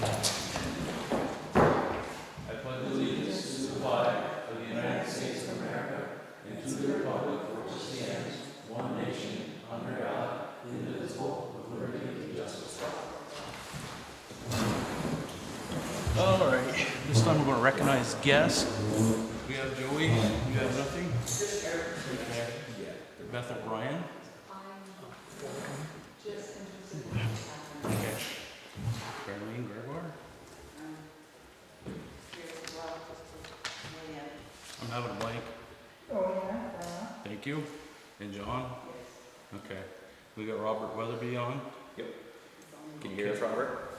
I pledge allegiance to the flag of the United States of America and to the republic for which it stands, one nation, under God, indivisible, with liberty and justice for all. All right, this time we're going to recognize guests. We have Joey. You have nothing? Okay. Yeah. Beth O'Brien. Okay. Caroline Gregoire. I'm having a blank. Oh, yeah. Thank you. And John? Okay. We got Robert Weatherby on. Yep. Can you hear us, Robert?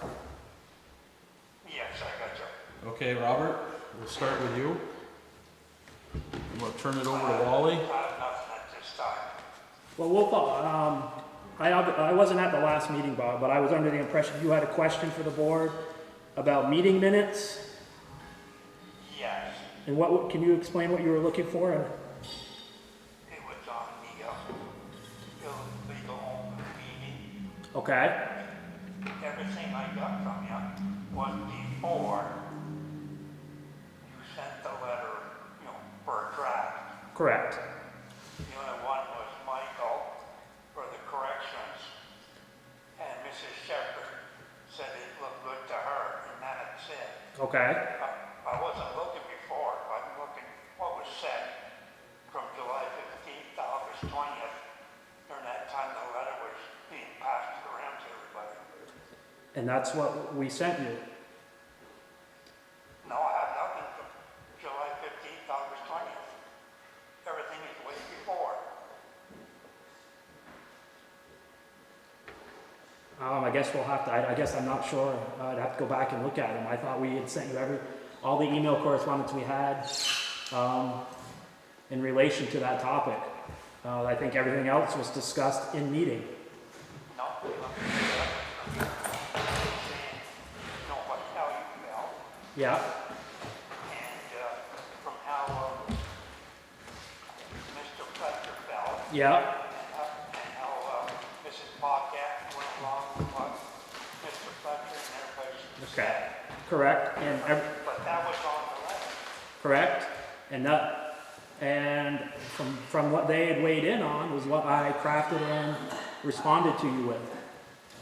Yes, I got you. Okay, Robert, we'll start with you. I'm going to turn it over to Wally. I have nothing at this time. Well, I wasn't at the last meeting, Bob, but I was under the impression you had a question for the board about meeting minutes. Yes, And what can you explain what you were looking for? it was on the illegal open meeting. Okay, Everything I got from you was before you sent the letter, for a draft. correct. The only one was Michael for the corrections, and Mrs. Shepherd said it looked good to her, and that's it. Okay, I wasn't looking before, I'm looking what was said from July 15th to August 20th, during that time the letter was being passed around to everybody. and that's what we sent you. No, I have nothing from July 15th, August 20th. Everything is way before. I guess we'll have to, I guess I'm not sure. I'd have to go back and look at them. I thought we had sent you all the email correspondence we had in relation to that topic. I think everything else was discussed in meeting. No, how you felt, Yeah, and from how Mr. Fletcher felt, yeah, and how Mrs. Pocket went along with what Mr. Fletcher and everybody okay, said. correct. But that was on the letter. Correct, and from what they had weighed in on was what I crafted and responded to you with.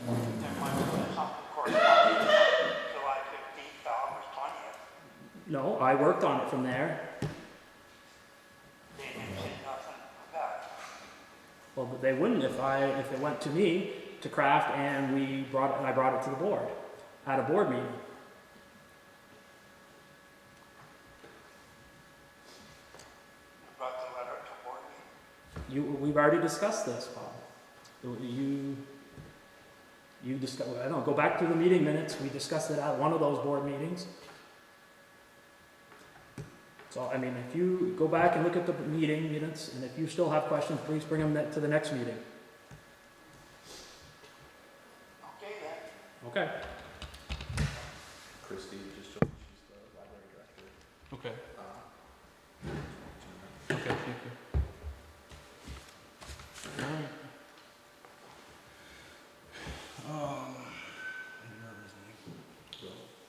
There might have been something corresponding to July 15th to August 20th. No, I worked on it from there. They didn't say nothing about it. Well, but they wouldn't if it went to me to craft and I brought it to the board at a board meeting. You brought the letter to board meeting. We've already discussed this, Bob. You discussed, I don't know, go back to the meeting minutes. We discussed it at one of those board meetings. So, I mean, if you go back and look at the meeting minutes, and if you still have questions, please bring them to the next meeting. Okay then. Okay. Christy just joined. She's the library director. Okay. Okay, thank you. All right.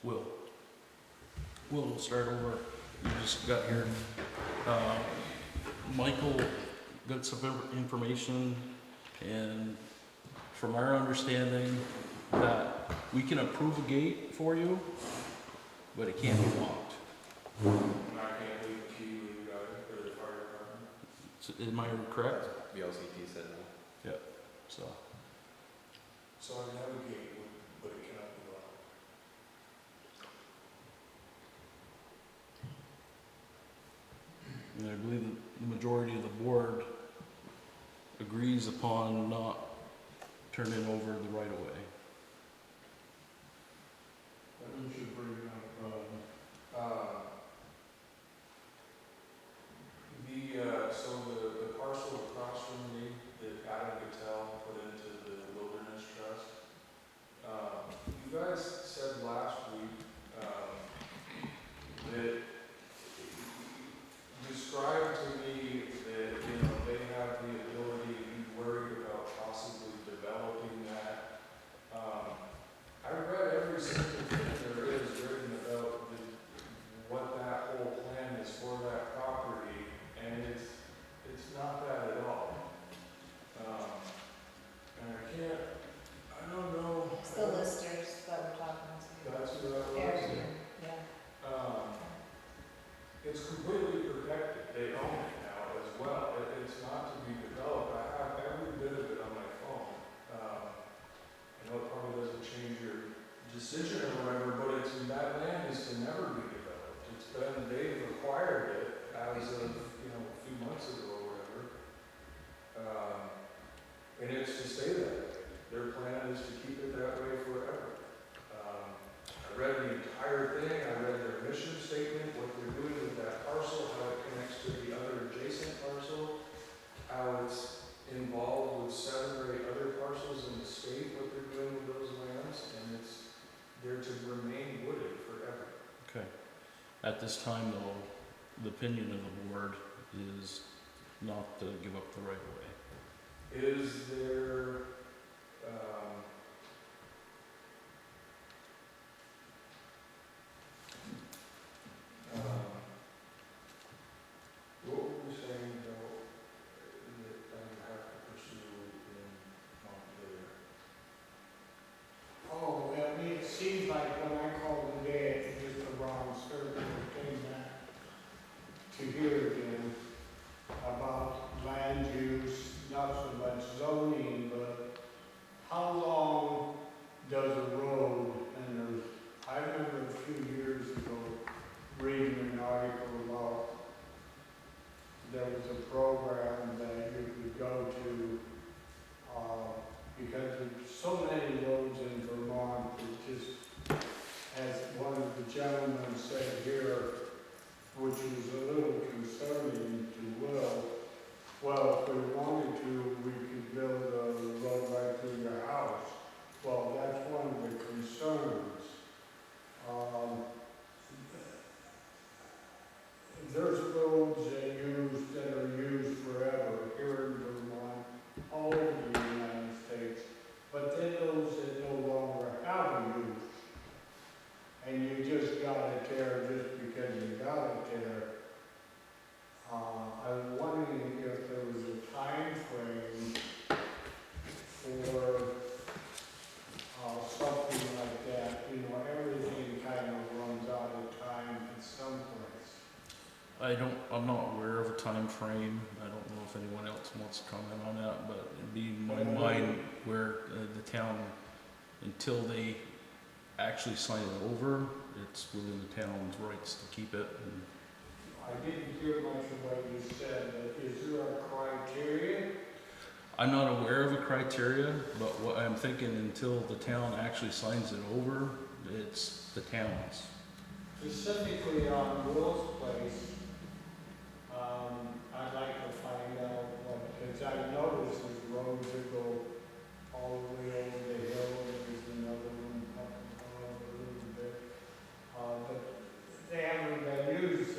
Will. We'll start over. You just got here. Michael got some information, and from our understanding, that we can approve a gate for you, but it can't be locked. I can't leave the key with you guys for the fire department. So, am I correct? VLCT said no. Yeah. So, So I can have a gate, but it cannot be locked. and I believe that the majority of the board agrees upon not turning over the right of way. That we should bring up, so the parcel across from me that Adam Gattell put into the Wilderness Trust, you guys said last week, that described to me that, they have the ability to be worried about possibly developing that. I read every single thing whatever, but it's, that land is to never be developed. It's been, they've acquired it as of, a few months ago or whatever. And it's to stay that way. Their plan is to keep it that way forever. I read the entire thing, I read their mission statement, what they're doing with that parcel, how it connects to the other adjacent parcel, how it's involved with 7 or 8 other parcels in the state, what they're doing with those lands, and it's there to remain wooded forever. Okay. At this time, though, the opinion of the board is not to give up the right of way. Is there, what were we saying though, that I would have to pursue in Montpelier? Oh, well, it seems like when I called today, it was the wrong circle, came back to here again about land use, not so much zoning, but how long does a road, and there's, I remember a few years ago reading an article about there was a program that you could go to, because there's so many roads in Vermont, it just, as one of the gentlemen said here, which was a little concerning to Will, well, if we wanted to, we could build a road right through your house. Well, that's one of the concerns. There's roads that are used forever here in Vermont, all over the United States, but then those that no longer have a use, and you just got it there just because you got it there. I was wondering if there was a time frame for something like that. Everything kind of runs out of time at some place. I'm not aware of a time frame. I don't know if anyone else wants to comment on that, but it'd be in my mind where the town, until they actually sign it over, it's within the town's rights to keep it. And I didn't hear much of what you said, but is there a criteria? I'm not aware of a criteria, but what I'm thinking, until the town actually signs it over, it's the town's. Specifically on Will's place, I'd like to find out what, because I noticed there's roads that go all the way over the hill, and there's another one up above a little bit. But they haven't been used,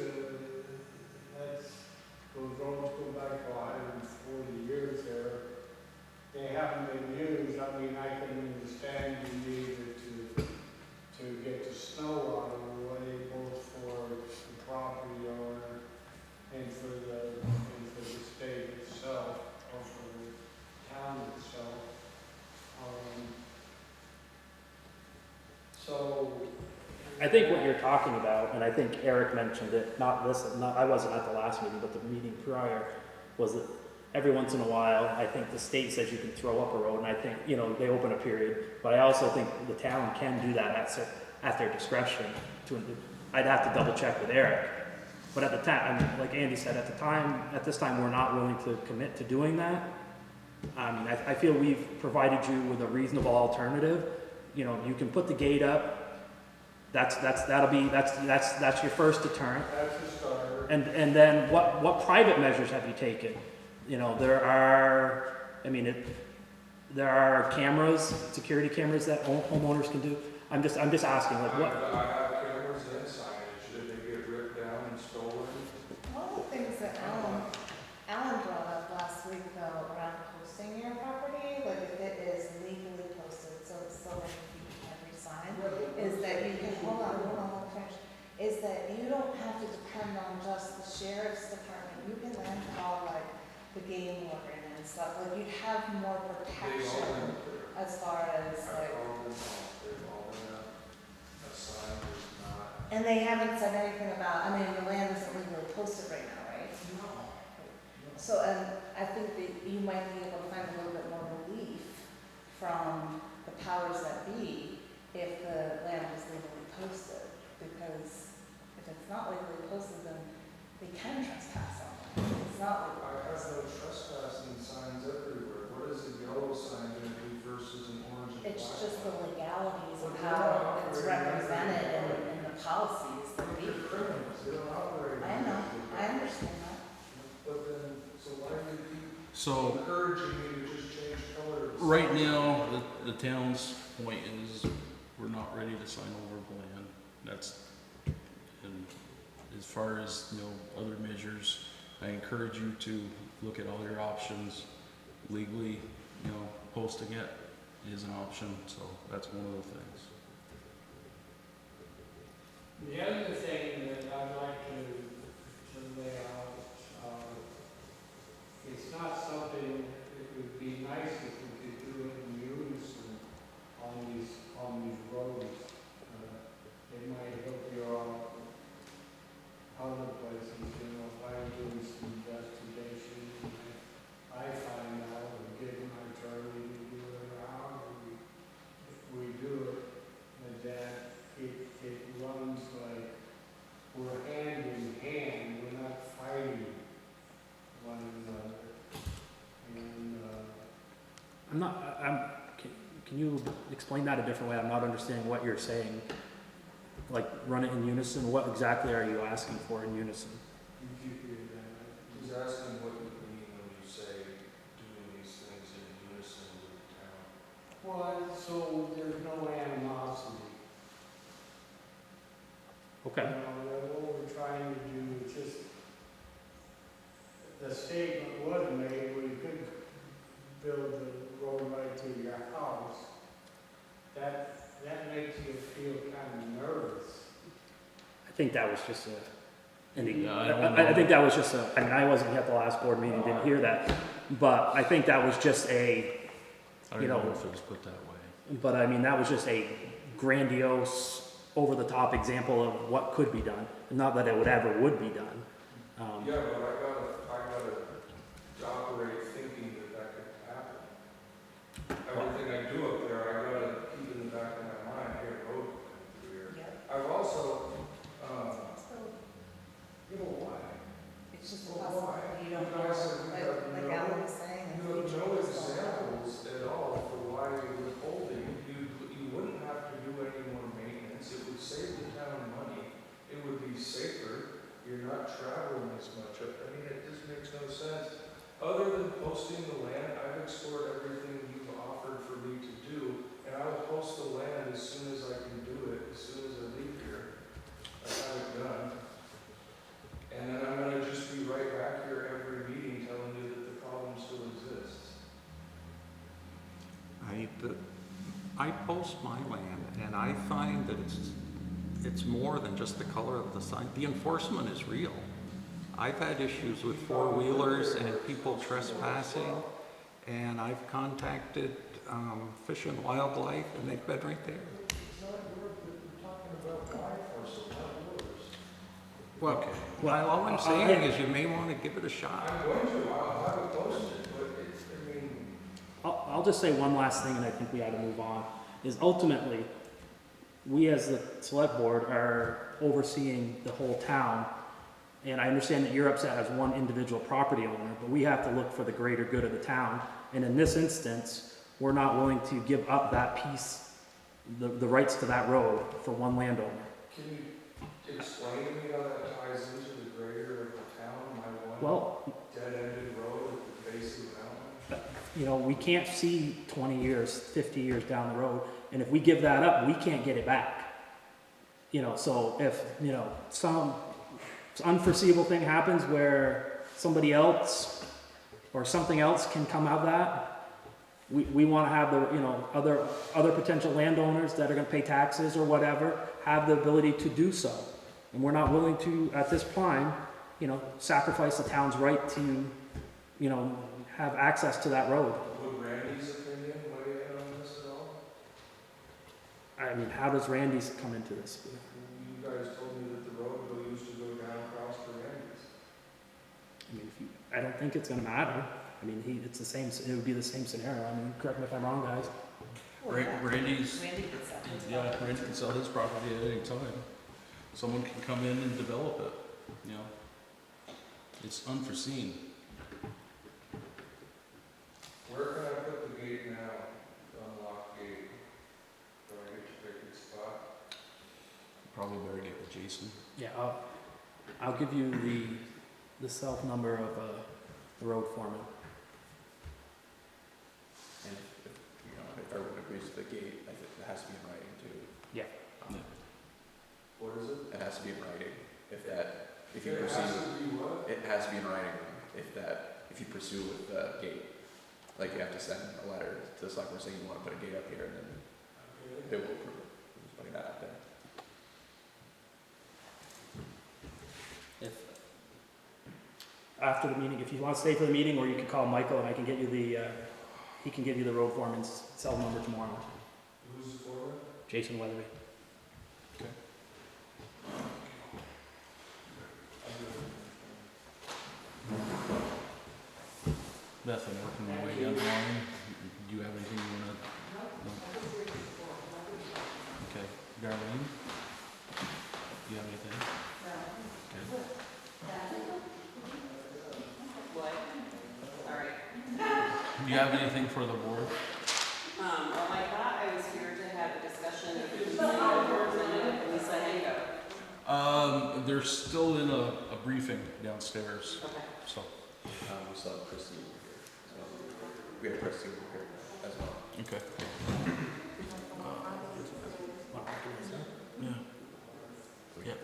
those roads go back to 140 years there. They haven't been used. I mean, I can understand you need it to get the snow out of the way, both for the property owner and for the state itself, or for the town itself. So I think what you're talking about, and I think Eric mentioned it, I wasn't at the last meeting, but the meeting prior, was that every once in a while, I think the state says you can throw up a road, and I think, they open a period, but I also think the town can do that at their discretion. I'd have to double check with Eric. But at the time, like Andy said, at this time, we're not willing to commit to doing that. I feel we've provided you with a reasonable alternative. You can put the gate up. That's your first deterrent. that's a starter. And then what private measures have you taken? There are cameras, security cameras that homeowners can do. I'm just asking, like what? I have cameras and signage. Should they get ripped down and stolen? One of the things that Alan brought up last week though, around posting your property, like if it is legally posted, so it's so that you can't resign, is that you can, hold on, let me finish, is that you don't have to depend on just the sheriff's department. You can then call like the game warden and stuff, like you'd have more protection as far as like. And they haven't said anything about, the land isn't legally posted right now, right? No. So, I think that you might be able to find a little bit more relief from the powers that be if the land was legally So, encouraging me to just change colors. right now, the town's point is, we're not ready to sign over the land. That's, and as far as, other measures, I encourage you to look at all your options. Legally, posting it is an option, so that's one of the things. The other thing that I'd like to lay out, it's not something, it would be nice if we could do it in unison on these roads. It might help you out other places, if I'm doing some investigation, I find out and get my attorney to do it around, if we do it, and that it runs like we're hand in hand, we're not fighting one another. And, can you explain that a different way? I'm not understanding what you're saying. Like, run it in unison? What exactly are you asking for in unison? He's asking what you mean when you say doing these things in unison with the town. well, so there's no animosity. Okay. What we're trying to do is just, the statement was made, we could build the road right to your house. That makes you feel kind of nervous. I think that was just Yeah, I don't know. I think that was just I mean, I wasn't here at the last board meeting, didn't hear that, but I think that was just I don't You know, know if it was put that way. but I mean, that was just a grandiose, over-the-top example of what could be done. Not that it would be done. Yeah, but I gotta operate thinking that could happen. Everything I do up there, I gotta keep in the back of my mind, hey, road coming through here. Yeah. I've also, So you know why? it's just a Well, possibility, you don't you know, guys have like no- Alan was saying. You have no examples at all for why you're withholding. You wouldn't have to do any more maintenance. It would save the town money. It would be safer. You're not traveling as much. I mean, it just makes no sense. Other than posting the land, I've explored everything you've offered for me to do, and I will post the land as soon as I can do it, as soon as I leave here. I have it done. And then I'm gonna just be right back here every meeting telling you that the problem still exists. I post my land, and I find that it's more than just the color of the sign. The enforcement is real. I've had issues with four-wheelers and people trespassing, and I've contacted Fish and Wildlife, and they've been right there. We're talking about my parcel, not yours. Well, Well, all I'm saying is you may want to give it a shot. I'm going to, I'll have it posted, but it's, I mean, I'll just say one last thing, and I think we ought to move on, is ultimately, we as the select board are overseeing the whole town, and I understand that you're upset as one individual property owner, but we have to look for the greater good of the town, and in this instance, we're not willing to give up that piece, the rights to that road for one landowner. can you explain to me how that ties into the greater of the town, my one Well, dead-ended road at the base of the mountain? we can't see 20 years, 50 years down the road, and if we give that up, we can't get it back. So if, some unforeseeable thing happens where somebody else or something else can come out of that, we want to have the, other potential landowners that are going to pay taxes or whatever, have the ability to do so. And we're not willing to, at this time, sacrifice the town's right to, have access to that road. Would Randy's opinion weigh in on this at all? I mean, how does Randy's come into this? You guys told me that the road used to go down across to Randy's. I mean, I don't think it's going to matter. I mean, it's the same. It would be the same scenario. I mean, correct me if I'm wrong, guys. Well, yeah. Randy's, Randy could sell his yeah, property. Randy can sell his property at any time. Someone can come in and develop it, It's unforeseen. Where can I put the gate now, the unlocked gate? Do I get to pick a spot? Probably better get with Jason. Yeah, I'll give you the self number of the road foreman. introduce the gate, I think it has to be in writing too. Yeah. What is it? It has to be in writing, if you It has proceed, to be what? it has to be in writing, if you pursue with the gate. Like you have to send a letter to the select board saying you wanna put a gate up here, and then they will approve it. Just putting that out there. If, after the meeting, if you want to stay for the meeting, or you can call Michael and I can get you he can give you the road foreman's cell number tomorrow. Who's the foreman? Jason Weatherby. Beth, I'm working my way down the line. Do you have anything you wanna? No? Okay, Darlene? Do you have anything? No. What? Sorry. Do you have anything for the board? Well, I thought I was here to have a discussion of the boards and Lisa Hango. They're still in a briefing downstairs, Okay. so, We still have Christie over here. We have Christie over here as well. okay. Yeah. Yeah.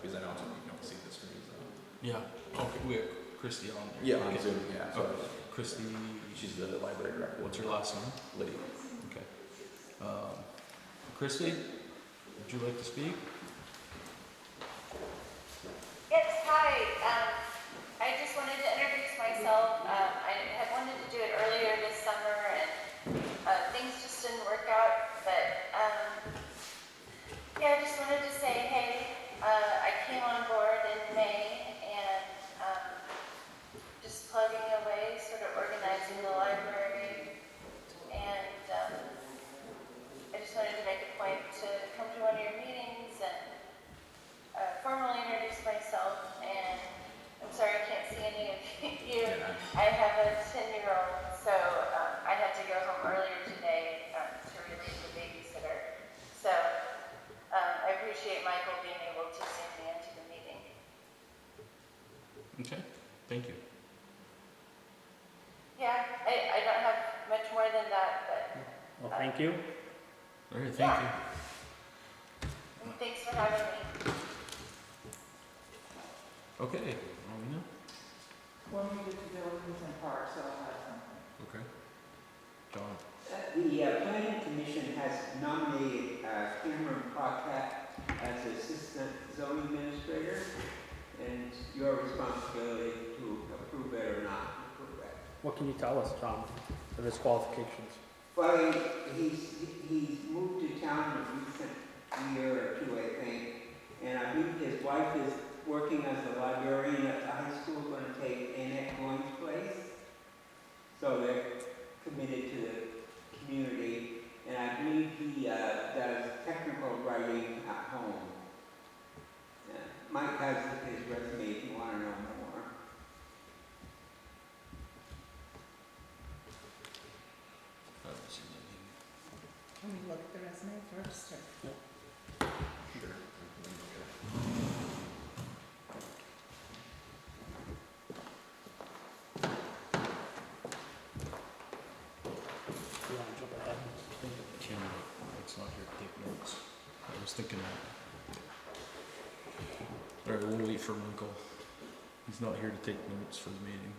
Because I know you don't see the screen, so. Yeah, okay, we have Christie on there. Yeah, on Okay. Zoom, yeah. So Okay. Christie, she's the library director. what's her last name? Lydia. Okay. Christie, would you like to speak? Yes, hi. I just wanted to introduce myself. I had wanted to do it earlier this summer and things just didn't work out. But yeah, I just wanted to say, hey, I came on board in May and just plugging away, sort of organizing the library. And I just wanted to make a point to come to one of your meetings and formally introduce myself, and I'm sorry I can't see any of you. I have a 10-year-old, so I had to go home earlier today to relieve the babysitter. So I appreciate Michael being able to zoom me into the meeting. Okay, thank you. Yeah, I don't have much more than that, but Well, thank you. All right, thank you. thanks for having me. Okay, Alina? When we get to buildings and parks, I'll have something. Okay. John? The planning commission has nominated Cameron Paquette as assistant zoning administrator, and it's your responsibility to approve it or not approve it. What can you tell us, Tom, of his qualifications? Well, he's moved to town in a recent year or two, I think, and I believe his wife is working as a librarian at the high school, going to take Annette Goins' place. So they're committed to the community, and I believe he does technical writing at home. Mike has his resume if you want to know more. Can we look at the resume first, or? You want to jump ahead? Kim, it's not here to take notes. I was thinking that. All right, we'll wait for Michael. He's not here to take notes for the meeting.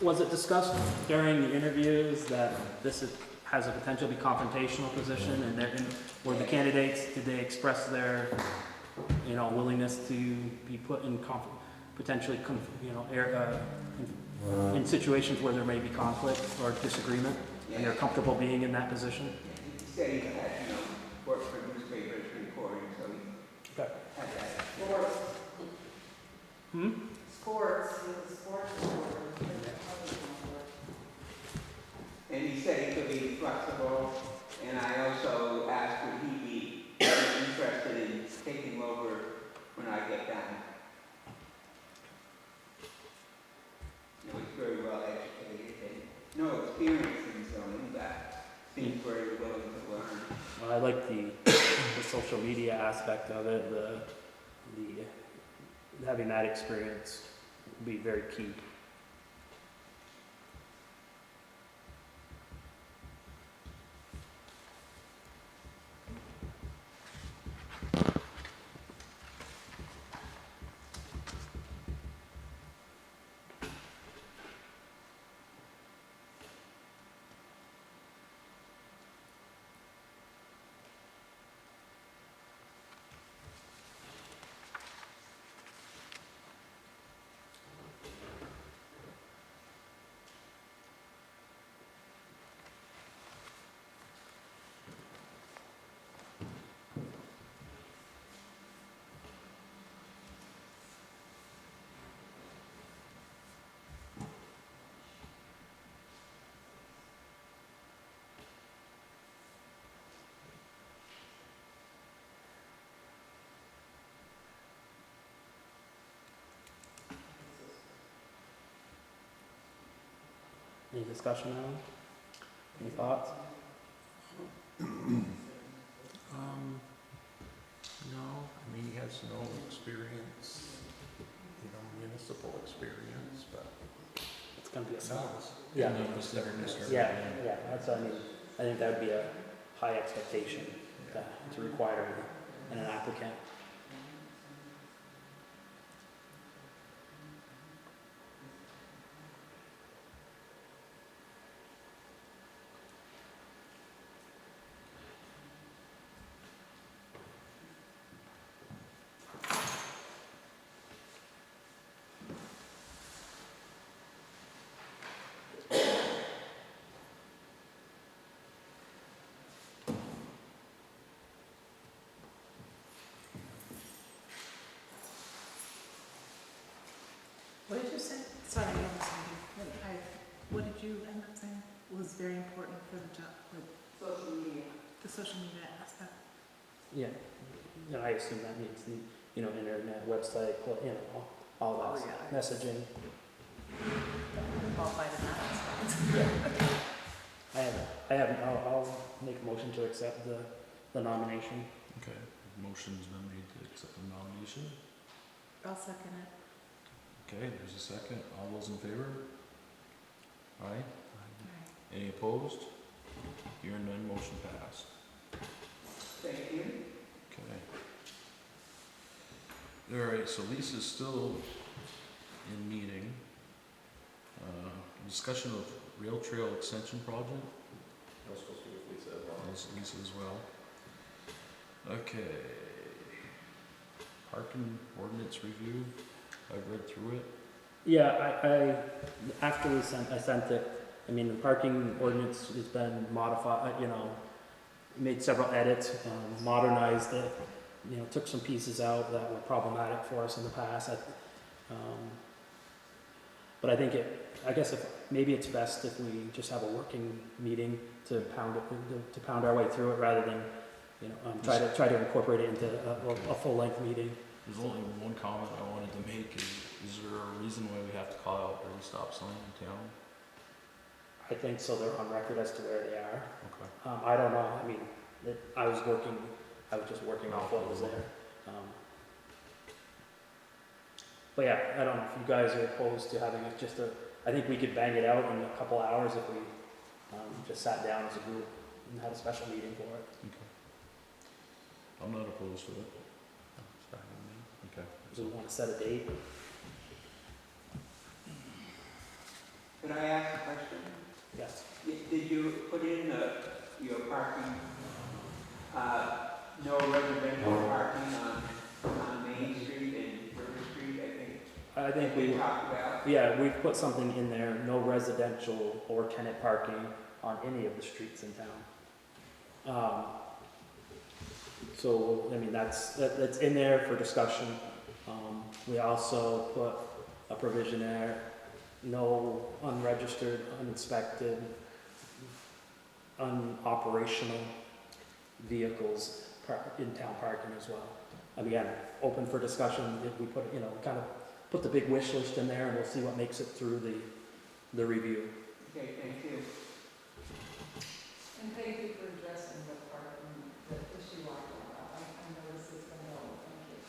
was it discussed during the interviews that has a potential to be confrontational position, and were the candidates, did they express their, willingness to be put in in situations where there may be conflict or disagreement, and they're comfortable being in that position? He said he had, worked for newspapers reporting, so he Okay. had that. Sports. Hmm? Sports, he was a sports reporter. And he said he could be flexible, and I also asked would he be interested in taking over when I get done. He's very well educated and no experience in zoning, but seems very willing to learn. Well, I like the social media aspect of it, the having that experience would be very key. Any discussion, Alan? Any thoughts? No, I mean, he has no experience, municipal experience, but. It's gonna be a No. Yeah. Yeah, that's what I mean. I think that would be a high expectation to require in an applicant. What did you say? Sorry, I was what did you end up saying was very important for the job, Social media. the social media aspect? Yeah, I assume that means the, internet, website, all that messaging. Qualified in that aspect. I'll make a motion to accept the nomination. Okay, motion's been made to accept the nomination. I'll second it. Okay, there's a second. All those in favor? Aye. Alright. Any opposed? Hearing none, motion passed. Thank you. Okay. Alright, so Lisa's still in meeting. Discussion of rail trail extension project. I was supposed to be with Lisa as well. That's Lisa as well. Okay. Parking ordinance review. I've read through it. Yeah, I after I sent it, the parking ordinance has been modified, made several edits, modernized it, took some pieces out that were problematic for us in the past. But I think maybe it's best if we just have a working meeting to pound our way through it rather than, try to incorporate it into a full-length meeting. There's only one comment I wanted to make. Is there a reason why we have to call out every stop sign in town? I think so. They're on record as to where they are. Okay. I don't know. I was just working off what was there. But yeah, I don't know if you guys are opposed to having it I think we could bang it out in a couple hours if we just sat down as a group and had a special meeting for it. Okay. I'm not opposed to it. Okay. Do we want to set a date? So Could I ask a question? Yes. Did you put in your parking, no residential parking on Main Street and River Street, I think we we, talked about? yeah, we've put something in there, no residential or tenant parking on any of the streets in town. So, I mean, that's in there for discussion. We also put a provision there, no unregistered, uninspected, unoperational vehicles in town parking as well. Again, open for discussion, if we put, you know, kind of put the big wish list in there and we'll see what makes it through the review. Okay, thank you. And thank you for addressing the parking, the issue I brought up. I know this is going to help, thank you.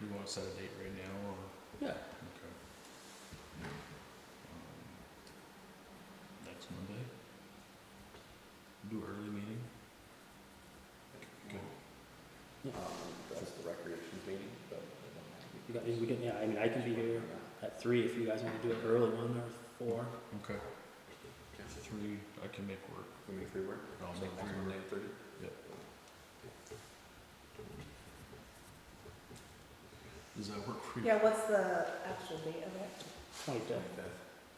You want to set a date right now, or? Yeah. Okay. Next Monday? Do early meeting? Good. That's the recreation meeting, but. You got, we can, yeah, I mean, I can be here at 3 if you guys want to do it early one or 4. Okay. 3, I can make work. Can we make 3 work? I'll So make next 3 Monday work. at 30? Yep. Does that work for you? Yeah, what's the actual date of it? 25th.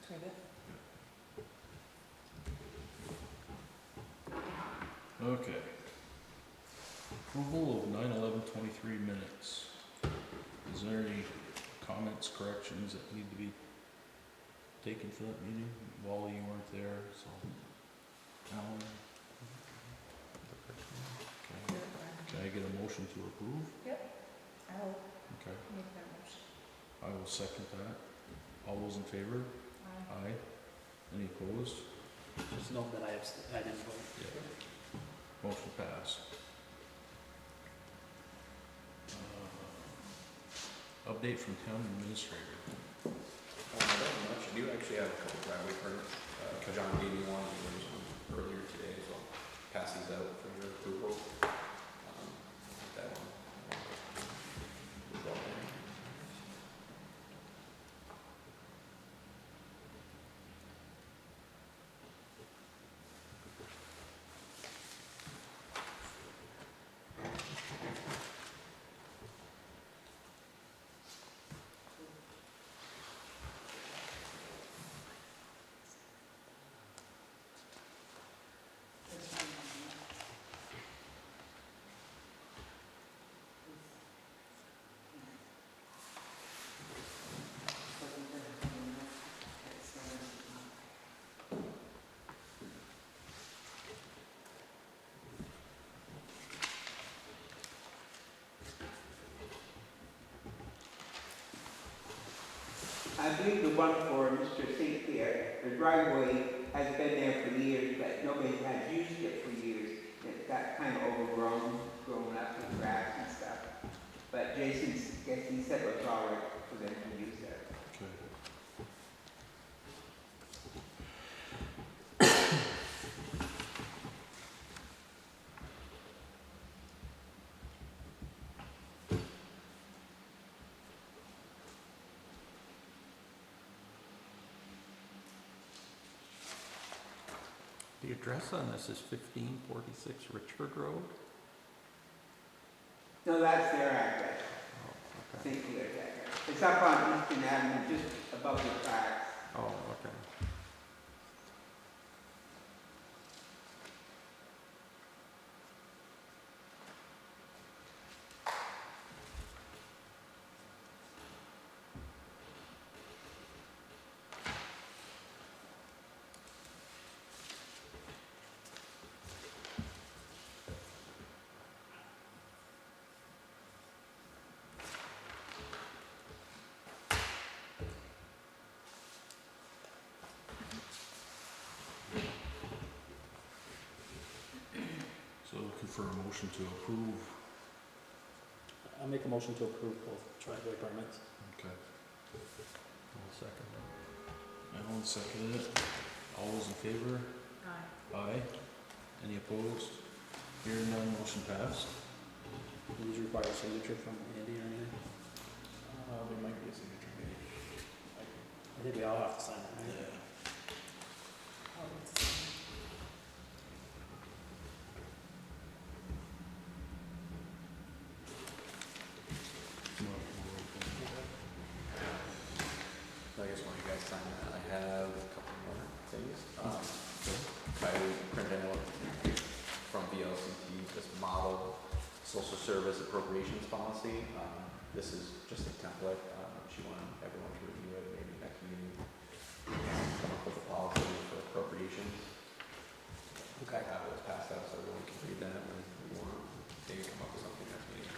25th? Okay. Approval of 9/11/23 minutes. Is there any comments, corrections that need to be taken for that meeting? Wally, you weren't there, so. Alan? Okay. Can I get a motion to approve? I'll Okay. make that motion. I will second that. All those in favor? Aye. Any opposed? Just note that I didn't vote. Yeah. Motion passed. Update from town administrator. Not much. I do actually have a couple driveway permits. John gave me one, he was one earlier today, so I'll pass these out for your approval. That one. Is that one? I believe the one for Mr. St. Pierre, the driveway has been there for years, but nobody has used it for years. It got kind of overgrown, grown up with grass and stuff. But Jason, he said it was all right for them to use it. Okay. The address on this is 1546 Richford Road? No, that's their address, Oh, okay. St. Pierre's address. It's up on Eastern Avenue, just above the tracks. Oh, okay. So looking for a motion to approve. I'll make a motion to approve both driveway permits. Okay. I'll second that. Alan seconded it. All those in favor? Aye. Aye. Any opposed? Hearing none, motion passed. Do these require a signature from Andy or anything? there might be a signature page. I think we all have to sign it, right? Oh, it's- I guess when you guys sign that, I have a couple more things. I printed out from VLCT this model social service appropriations policy. This is just a template. She wanted everyone to review it, maybe next meeting. Come up with a policy for appropriations. Okay. That was passed out, so everyone can read that when you want. Maybe come up with something next meeting.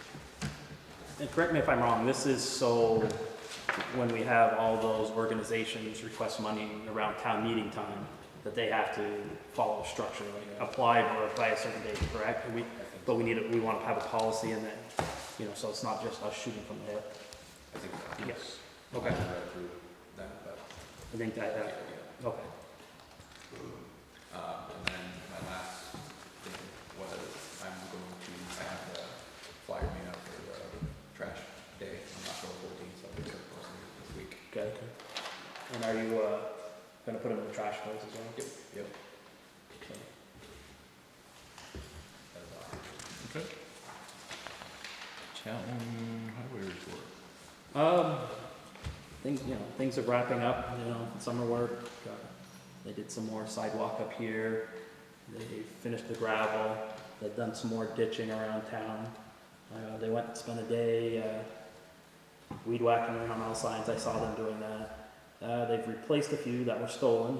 And correct me if I'm wrong, this is so when we have all those organizations request money around town meeting time, that they have to follow a structure, like apply or by a certain date, correct? But we want to have a policy in that, you know, so it's not just us shooting from the hip. I think so. Yes. I Okay. haven't read through that, but I think that, yeah. okay. And then my last thing was I'm going to have the flyer made up for the trash day on October 14th, so I'll be posting it this week. Okay. And are you, gonna put them in the trash cans as well? Yep. Yep. Okay. That's all. Okay. Town highway report. Things are wrapping up, you know, summer work. They did some more sidewalk up here. They finished the gravel. They've done some more ditching around town. They went and spent a day, weed whacking around all signs. I saw them doing that. They've replaced a few that were stolen.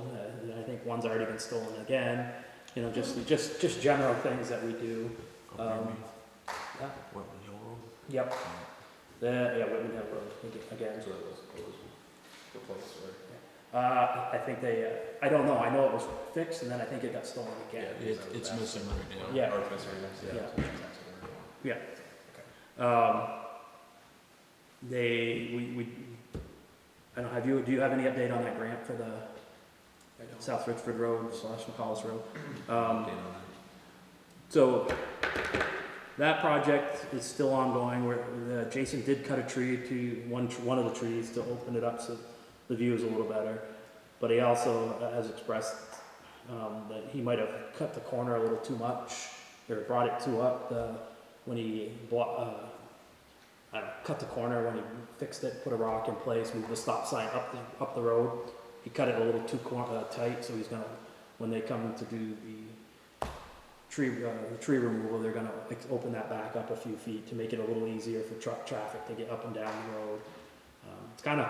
I think one's already been stolen again. You know, just general things that we do. Yeah. Whitman Hill Road. Yep. Whitman Hill Road again. So it was replaced, or? I think I don't know. I know it was fixed, and then I think it got stolen again. It's missing right now. Yeah. Or it's missing, yeah. Yeah. I don't know, do you have any update on that grant for the I don't. South Richford Road / McCallis Road? Update on that. So that project is still ongoing. Jason did cut a tree to one of the trees to open it up so the view is a little better. But he also has expressed that he might have cut the corner a little too much, or brought it too up when he cut the corner when he fixed it, put a rock in place, moved the stop sign up the road. He cut it a little too tight, so he's gonna, when they come to do the tree removal, they're gonna open that back up a few feet to make it a little easier for truck traffic to get up and down the road. It's kind of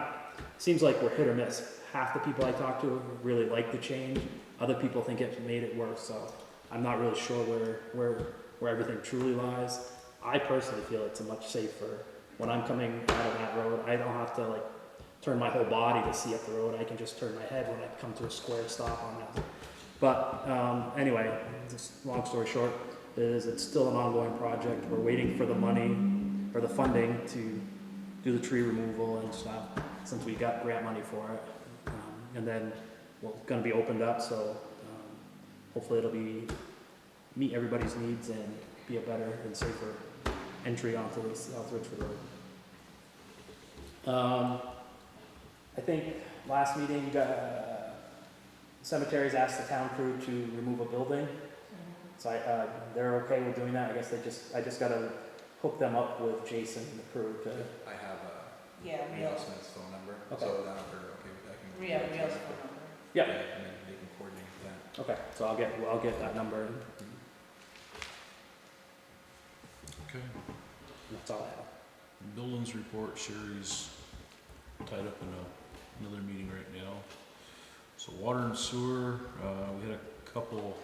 seems like we're hit or miss. Half the people I talk to really like the change. Other people think it made it worse. So I'm not really sure where everything truly lies. I personally feel it's a much safer. When I'm coming out of that road, I don't have to turn my whole body to see up the road. I can just turn my head when I come to a square stop on that. But anyway, just long story short, it's still an ongoing project. We're waiting for the money or the funding to do the tree removal and stuff, since we got grant money for it. And then we're going to be opened up, so hopefully it'll meet everybody's needs and be a better and safer entry onto the South Richford Road. I think last meeting, cemeteries asked the town crew to remove a building. So they're okay with doing that. I guess I just got to hook them up with Jason and the crew to. I have Yeah, Neil Smith's phone number, Okay. so now if they're okay with that, I can. Real's phone number. Yeah. And then they can coordinate that. Okay, so I'll get that number. Okay. That's all I have. Buildings report, Sherry's tied up in another meeting right now. So water and sewer, we had a couple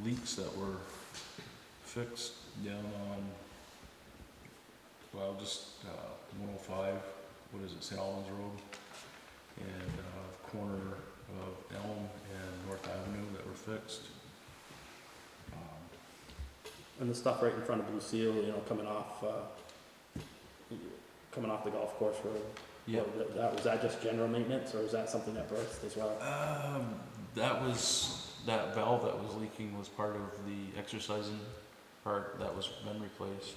leaks that were fixed down on, just 105, what is it, St. Albans Road, and corner of Elm and North Avenue that were fixed. And the stuff right in front of Blue Seal, coming off the golf course road. Yeah. Was that just general maintenance, or was that something that burst as well? That valve that was leaking was part of the exercising part that was been replaced.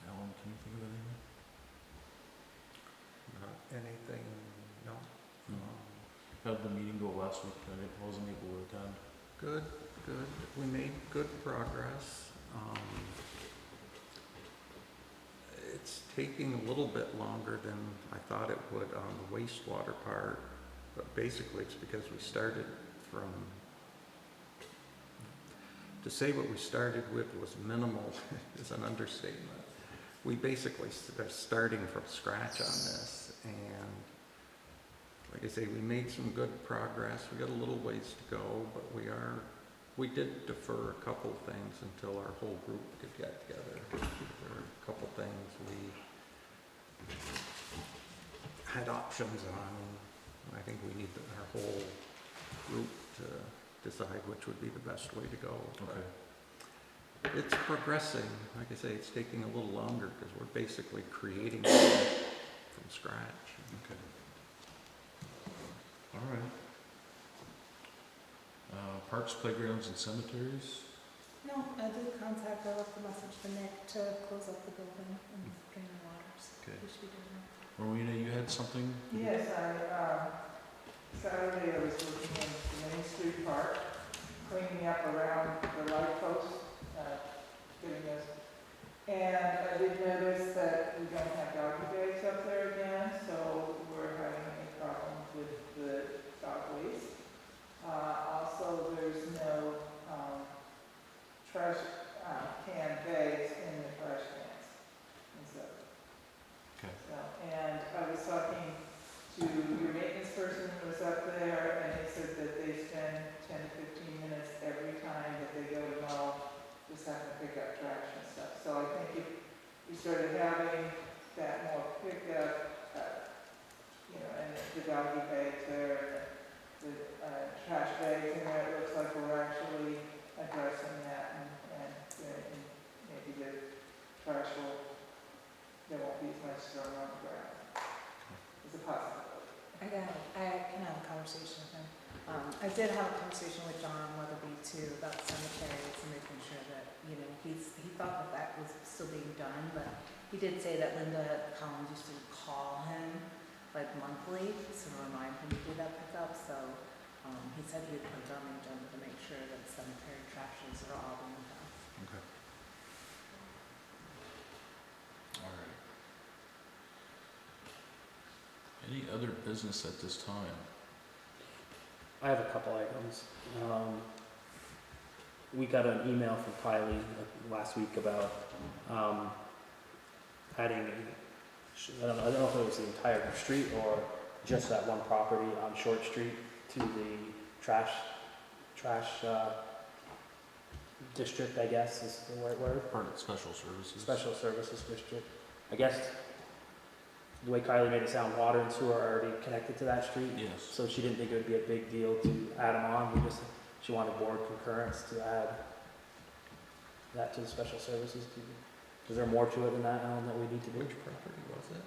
Alan, can you think of anything? anything, no. How did the meeting go last week? I wasn't able to attend. Good, good. We made good progress. It's taking a little bit longer than I thought it would on the wastewater part, but basically it's because we started from, to say what we started with was minimal is an understatement. We basically are starting from scratch on this, and like I say, we made some good progress. We got a little ways to go, but we did defer a couple things until our whole group could get together. There were a couple things we had options on. I think we need our whole group to decide which would be the best way to go. Okay. But it's progressing. Like I say, it's taking a little longer because we're basically creating it from scratch. Okay. All right. Parks, playgrounds, and cemeteries? No, I did contact, I left a message for Nick to close up the building and drain the waters. Okay. We should be doing that. Rowena, you had something? Yes, Saturday I was looking in the Main Street Park, cleaning up around the light post, getting us. And I did notice that we don't have doggy bags up there again, so we're having a problem with the dog waste. Also, there's no trash can bags in the trash cans. And so, Okay. and I was talking to your maintenance person who was up there, and they said that they spend 10 to 15 minutes every time that they go to mow, just having to pick up trash and stuff. So I think if we started having that more pickup, and the doggy bags there, and the trash bags in there, it looks like we're actually addressing that, and maybe the trash there won't be as much thrown on the ground. It's a possibility. I can have a conversation with him. I did have a conversation with John Weatherby too about cemeteries and making sure that, he thought that was still being done, but he did say that Linda Collins used to call him like monthly to remind him to do that pickup, so he said he would put it on the agenda to make sure that cemetery trashes are all being done. Okay. All right. Any other business at this time? I have a couple items. We got an email from Kylie last week about adding, I don't know if it was the entire street or just that one property on Short Street to the trash district, I guess is the right word. Part of special services. Special Services District. I guess the way Kylie made it sound, water and sewer are already connected to that street. Yes. So she didn't think it would be a big deal to add them on. She wanted board concurrence to add that to the Special Services. Is there more to it than that, Alan, that we need to do? Which property was it?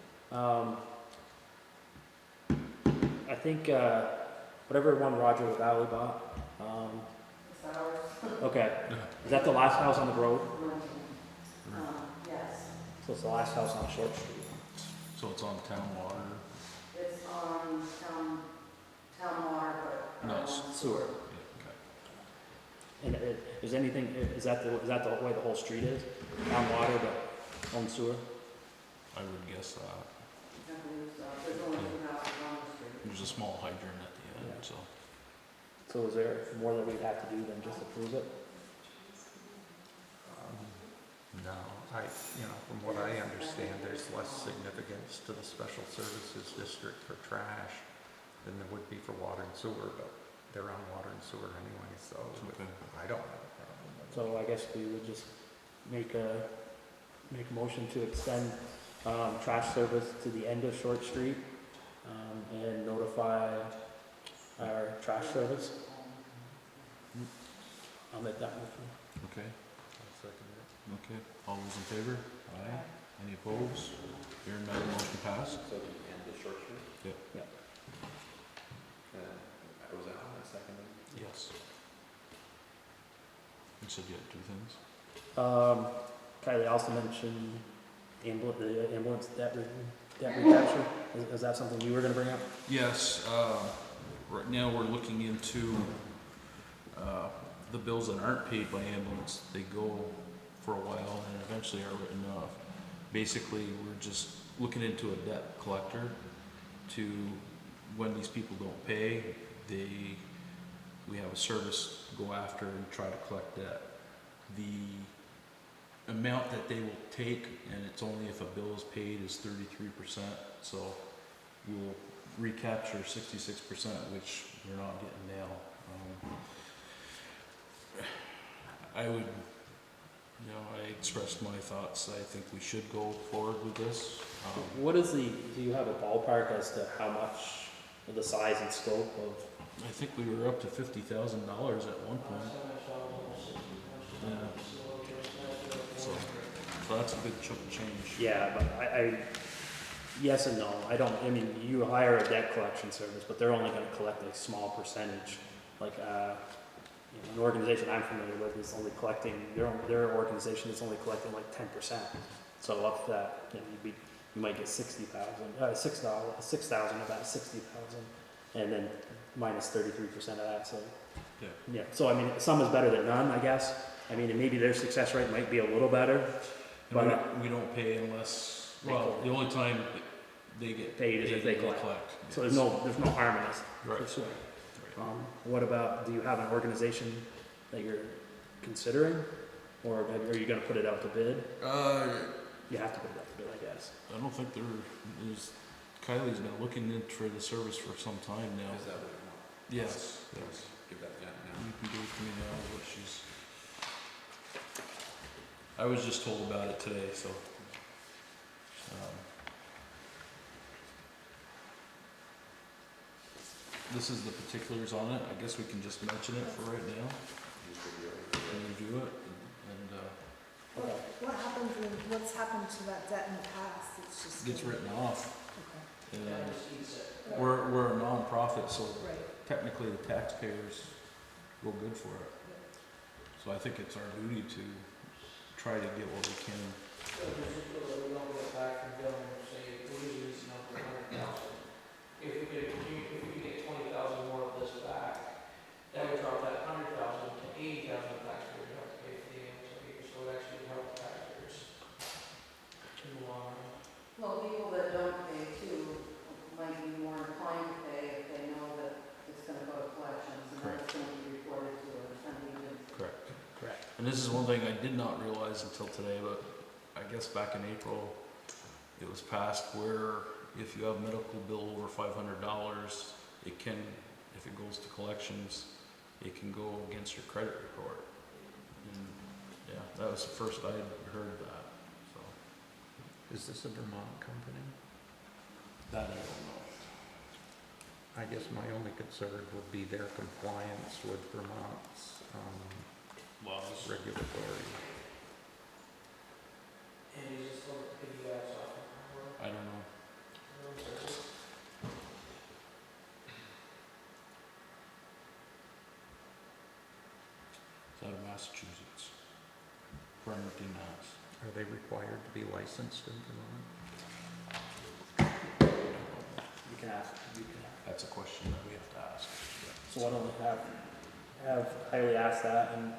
I think whatever one Roger Valley bought. It's ours. Okay. Is that the last house on the road? Yes. So it's the last house on Short Street. So it's on town water? It's on town water, but. No, it's Sewer. Yeah, okay. And is anything, is that the way the whole street is? On water but on sewer? I would guess that. I believe so. There's only two houses on the street. There's a small hydrant at the end, Yeah. so. So is there more that we'd have to do than just approve it? No, from what I understand, there's less significance to the Special Services District for trash than there would be for water and sewer, but they're on water and sewer anyway, so Okay. I don't have a problem with it. So I guess we would just make a motion to extend trash service to the end of Short Street and notify our trash service. I'll make that motion. Okay, I'll second it. okay. All those in favor? Aye. Any opposed? Hearing none, motion passed. So the end of Short Street? Yep. Yeah. Was that on that second? Yes. You said you had two things? Kylie also mentioned the ambulance debt review. debt recapture? Is that something you were gonna bring up? Yes, right now we're looking into, the bills that aren't paid by ambulance. They go for a while and eventually are written off. Basically, we're just looking into a debt collector to, when these people don't pay, we have a service go after and try to collect debt. The amount that they will take, and it's only if a bill is paid, is 33%. So we'll recapture 66%, which we're not getting now. I would, I expressed my thoughts. I think we should go forward with this. What is do you have a ballpark as to how much, the size and scope of? I think we were up to $50,000 at one point. Yeah. So that's a good chunk of change. Yeah, but I yes and no. I mean, you hire a debt collection service, but they're only gonna collect a small percentage. Like, an organization I'm familiar with is only collecting, their organization is only collecting like 10%. So up that, you might get $6,000 of that 60,000, and then minus 33% of that. So yeah. So I mean, some is better than none, I guess. I mean, and maybe their success rate might be a little better. And we don't pay unless, the only time they get paid is if they collect. So there's no harm in this. Right. For sure. What about, do you have an organization that you're considering, or are you going to put it out to bid? You have to put it out to bid, I guess. I don't think Kylie's been looking for the service for some time now. Is that what you want? Yes. Give that Jen now. You can give it to me now, what she's. I was just told about it today, so. This is the particulars on it. I guess we can just mention it for right now. And review it. And What happens what's happened to that debt in the past? It's just. gets written off. Okay. And we're a non-profit, so Right. technically the taxpayers go good for it. So I think it's our duty to try to get what we can. We don't get back from Bill and say, we usually this number 100,000. If we could get 20,000 more of this back, that would drop that 100,000 to 80,000 taxpayers have to pay for the ambulance, so it actually would help taxpayers in the long run. Well, people that don't pay too might be more inclined to pay if they know that it's gonna go to collections and then it's gonna be reported to an agency. Correct. And this is one thing I did not realize until today, but I guess back in April, it was passed where if you have a medical bill over $500, it can, if it goes to collections, it can go against your credit report. And yeah, that was the first I had heard that. So Is this a Vermont company? that I don't know. I guess my only concern would be their compliance with Vermont's Laws. regulatory. And is this what the PDFs offer? I don't know. It's out of Massachusetts. Bremerton, Mass. Are they required to be licensed in Vermont? You can ask. That's a question that we have to ask. So why don't we have Kylie ask that, and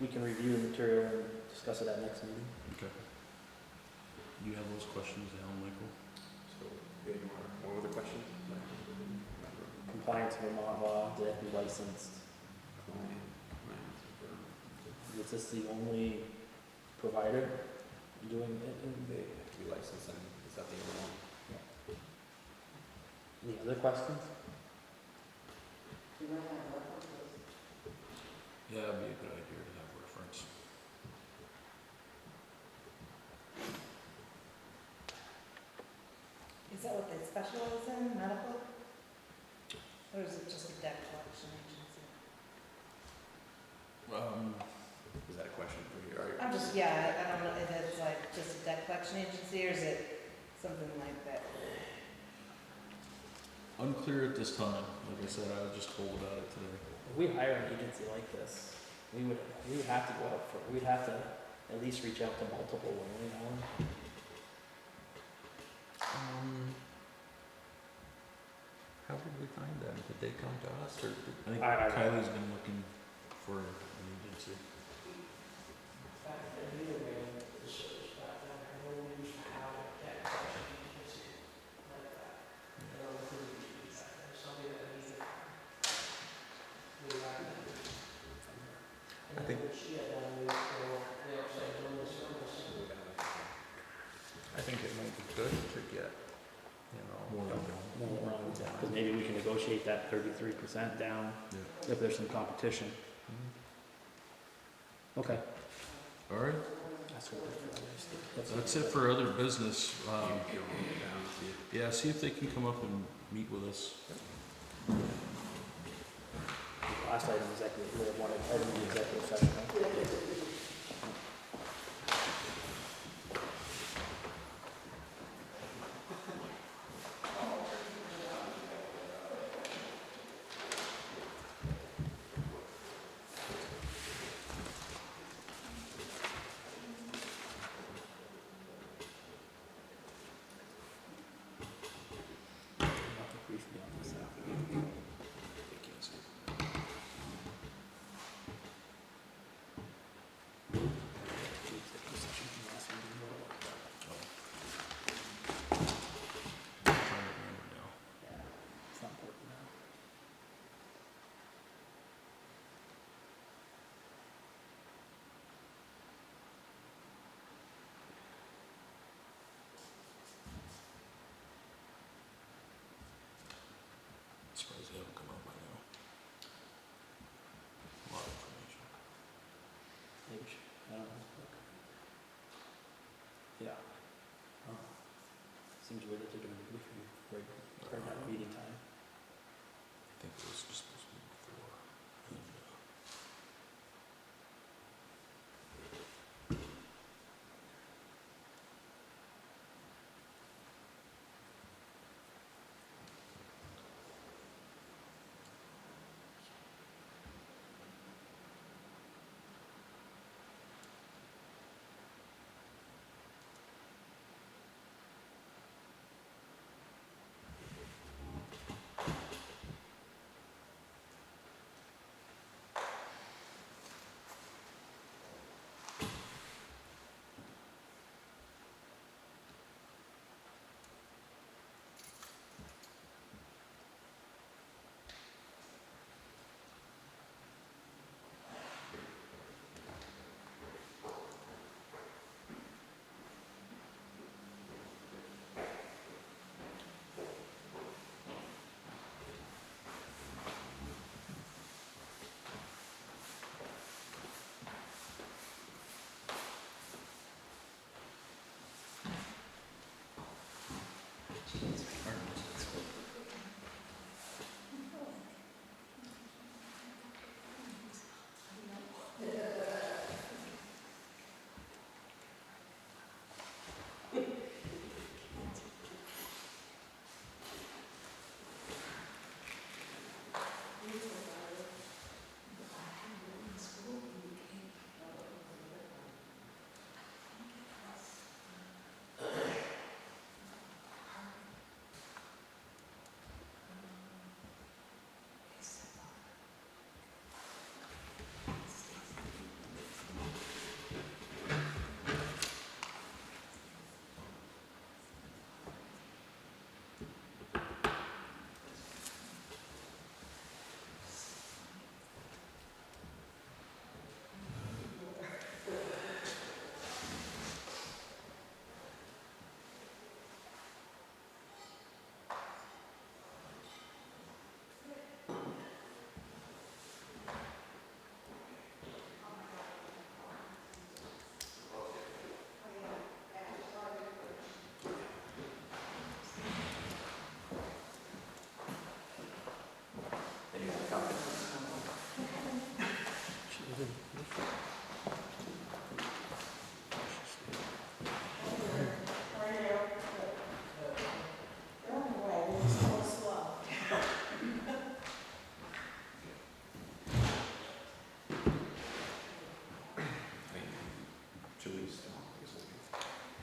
we can review the material and discuss it at next meeting. Okay. Do you have those questions, Alan, Michael? So, what were the questions? Compliance with Vermont law, do they have to be licensed? Is this the only provider doing it? They have to be licensed, and is that the only one? Any other questions? You might have references. Yeah, it'd be a good idea to have reference. Is that what they specialize in, medical? Or is it just a debt collection agency? Is that a question for you? I'm just, I don't know if it's like just a debt collection agency, or is it something like that? Unclear at this time. Like I said, I was just told about it today. If we hire an agency like this, we would have to go out for, we'd have to at least reach out to multiple, you know? How did we find them? Did they come to us or? I think I- Kylie's been looking for an agency. Back then, either way, the service back then, I know we used to have a tech person agency like that. I don't know who we used back then, somebody that needed way back then. And I then think- what she had done was go the outside building service. I think it might be good to get, you know. Because maybe we can negotiate that 33% down Yeah. if there's some competition. Okay. All right, that's it for other business. Yeah, see if they can come up and meet with us. Last item, executive, we have one item in executive session, right? Briefly on this after. Executive session from last meeting, what about that? I'm trying to remember now. Yeah, it's not important now. Surprised they haven't come up by now. A lot of information. Maybe we should, I don't know. Yeah. Seems weird that they're doing it with you, right, at meeting time. I think it was just supposed to be before. And,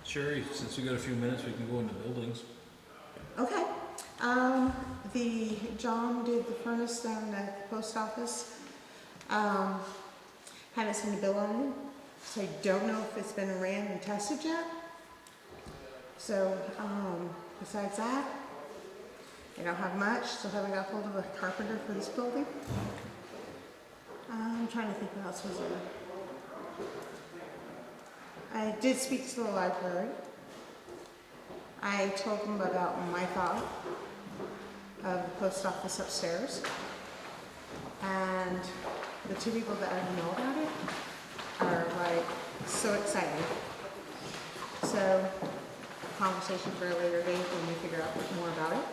Sherry, since we got a few minutes, we can go into buildings. John did the furnace down at the post office. Haven't seen the bill on it, so I don't know if it's been ran and tested yet. So, besides that, I don't have much. Still haven't got hold of a carpenter for this building. I'm trying to think what else was there. I did speak to the library. I told them about my thought of the post office upstairs. And the two people that I know about it are like so excited. So, conversation for a later date when we figure out more about it.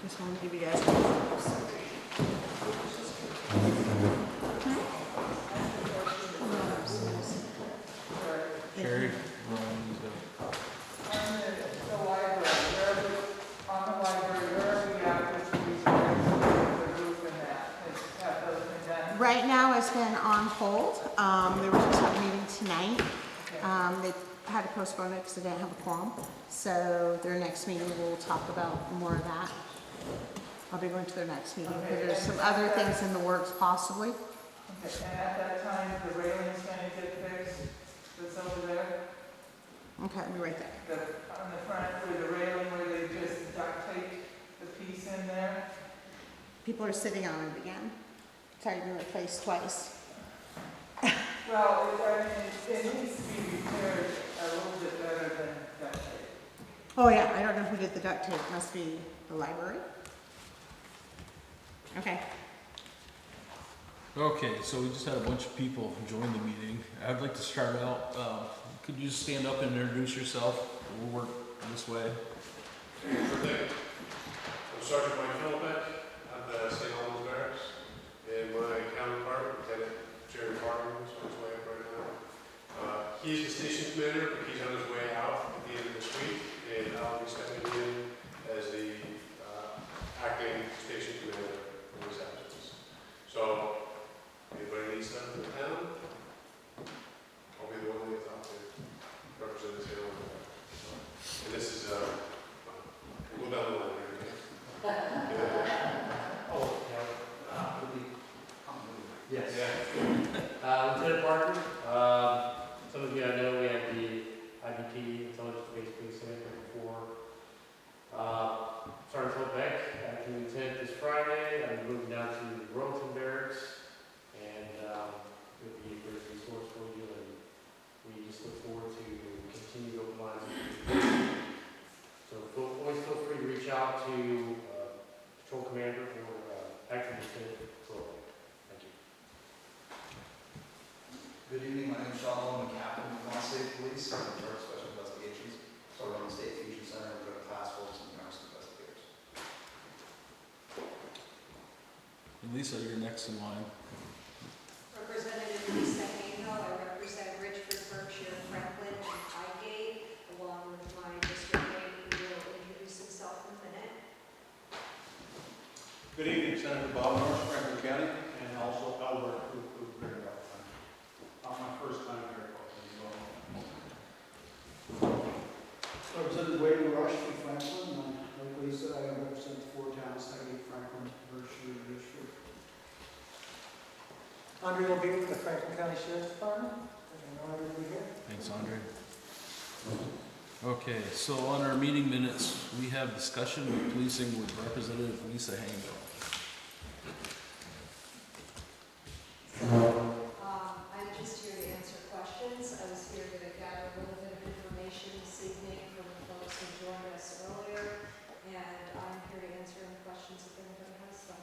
Just wanted to give you guys Sherry? The library, on the library, where are we at with the roof and that? Have those been done? Right now, it's been on hold. They were supposed to have a meeting tonight. They had to postpone it because they didn't have a quorum. So their next meeting, we'll talk about more of that. I'll be going to their next meeting because there's some other things in the works possibly. Okay, and at that time, the railing's gonna get fixed, that's over there? Okay, I'll be right there. On the front, where the railing, where they just duct taped the piece in there? People are sitting on it again. It's already been replaced twice. Well, it needs to be repaired a little bit better than duct tape. Oh yeah, I don't know who did the duct tape. It must be the library. Okay. Okay, so we just had a bunch of people join the meeting. I'd like to start out, could you just stand up and introduce yourself? We'll work this way. Sure thing. I'm Sergeant Mike Philippek. I'm the St. Albans Barracks. And my counterpart, Lieutenant Jerry Farman, is on his way up right now. He's the station commander, but he's on his way out at the end of this week. And I'll be stepping in as the acting station commander in his absence. So, anybody needs stuff in the town, I'll be the one that gets out to represent the St. Albans Barracks. And this is, we'll down the line here. Yes. Yeah. Lieutenant Parker, some of you I know, we have the IBT, Intelligence Based Policing before. Sergeant Philippek, acting lieutenant this Friday. I'm moving down to Royalton Barracks, and it would be a great resource for you, and we just look forward to continued open lines of communication. So always feel free to reach out to Patrol Commander or acting lieutenant patrol. Thank you. Good evening, my name is Sean, I'm a captain of Vermont State Police, I'm in charge of special investigations. So I run the State Fusion Center, we've got a task force and arrest investigators. And Lisa, you're next in line. Representative Lisa Hango, I represent Richford, Berkshire, Franklin, and Highgate, along with my district mate, who will introduce himself in a minute. Good evening, Senator Bob Morris, Franklin County, and also Albert, who very well. My first time here. Representative Wade Rush from Franklin, and like Lisa, I represent the four towns, Highgate, Franklin, Berkshire, and Richford. Andre Levine with the Franklin County Sheriff's Department. Everybody here? Thanks, Andre. Okay, so on our meeting minutes, we have discussion with policing with Representative Lisa Hango. I'm just here to answer questions. I was here to gather a little bit of information this evening from the folks who joined us earlier, and I'm here to answer any questions if anybody has them.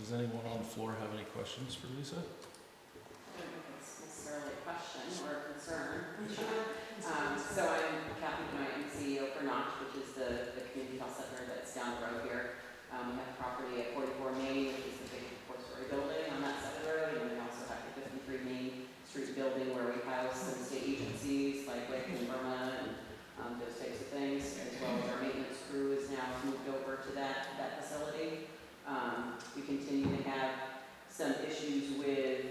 Does anyone on the floor have any questions for Lisa? I don't know if it's necessarily a question or a concern. So I'm Captain Joint and CEO for Notch, which is the community health center that's down the road here. We have property at 44 Main, which is the big four-story building on that side of the road, and we also have the 53 Main Street building where we house some state agencies like WIC and Burma and those types of things, as well as our maintenance crew is now moved over to that facility. We continue to have some issues with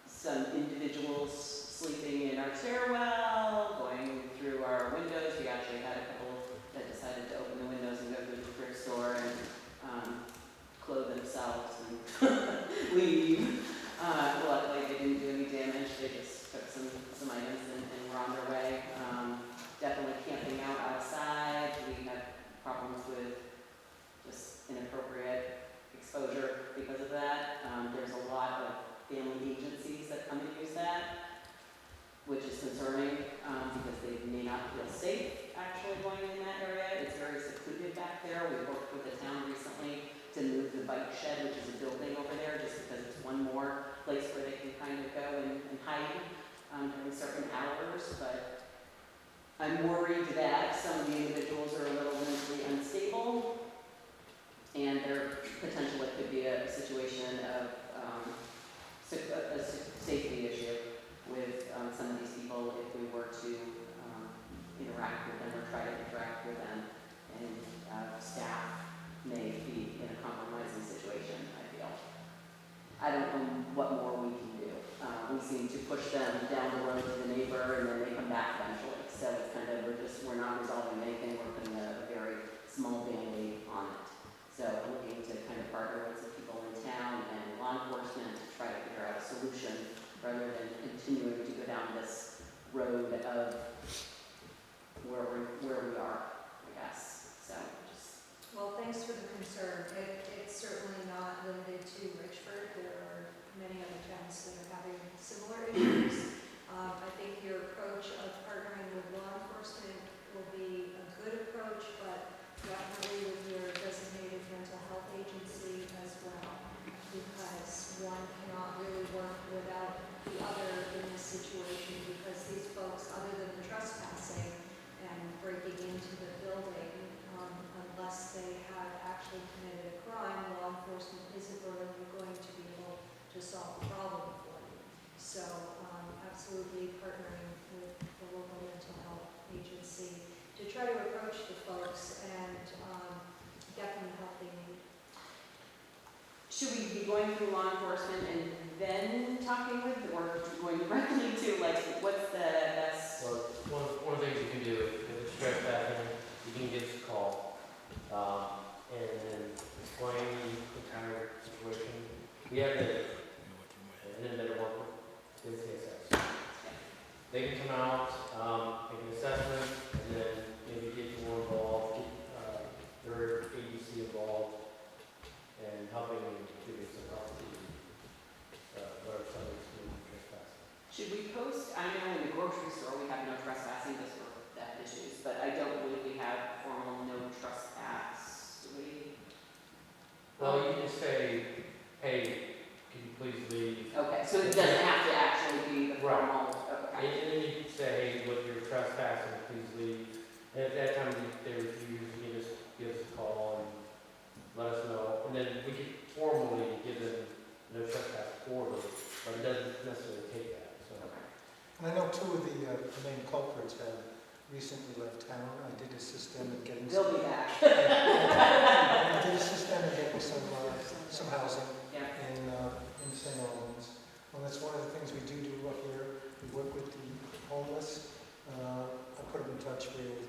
some individuals sleeping in our stairwell, going through our windows. We actually had a couple that decided to open the windows and go to the thrift store and clothe themselves and leave. Luckily, they didn't do any damage. They just took some items and were on their way. Definitely camping out outside. We had problems with just inappropriate exposure because of that. There's a lot of family agencies that come and use that, which is concerning because they may not feel safe actually going in that area. It's very secluded back there. We worked with the town recently to move the bike shed, which is a building over there, just because it's one more place where they can kind of go and hide during certain hours. But I'm worried that some of the individuals are a little mentally unstable, and there potentially could be a situation of a safety issue with some of these people if we were to interact with them or try to interact with them, and staff may be in a compromising situation, I feel. I don't know what more we can do. We seem to push them down the road to the neighbor and then they come back eventually. So it's kind of, we're not resolving anything, we're putting a very small band-aid on it. So I'm looking to kind of partner with some people in town and law enforcement to try to figure out a solution rather than continuing to go down this road of where we are, I guess. So just. Well, thanks for the concern. It's certainly not limited to Richford. There are many other towns that are having similar issues. I think your approach of partnering with law enforcement will be a good approach, but definitely with your designated mental health agency as well, because one cannot really work without the other in this situation, because these folks, other than the trespassing and breaking into the building, unless they have actually committed a crime, law enforcement isn't really going to be able to solve the problem for you. So absolutely partnering with the local mental health agency to try to approach the folks and get them the help they need. Should we be going through law enforcement and then talking with, or going directly to, like, what's the best? Well, one of the things you can do, if it's trespassing, you can give us a call, and then explain the entire situation. We have an independent worker with CSS. They can come out, make an assessment, and then maybe get more involved, get their agency involved, and helping them give you some help to whatever somebody's doing trespassing. Should we post, I know in the grocery store we have no trespassing just for theft issues, but I don't believe we have formal no trespass, do we? Well, you can just say, hey, can you please leave? Okay, so it doesn't have to actually be the Right. formal, okay. And then you can say, hey, look, you're trespassing, please leave. And at that time, if they refuse, you can just give us a call and let us know. And then we can formally give them no trespass order, but it doesn't necessarily take that, so. And I know two of the main culprits have recently left town. I did assist them in getting They'll be back. I did assist them in getting some housing Yeah. in St. Albans. Well, that's one of the things we do up here. We work with the homeless. I put them in touch with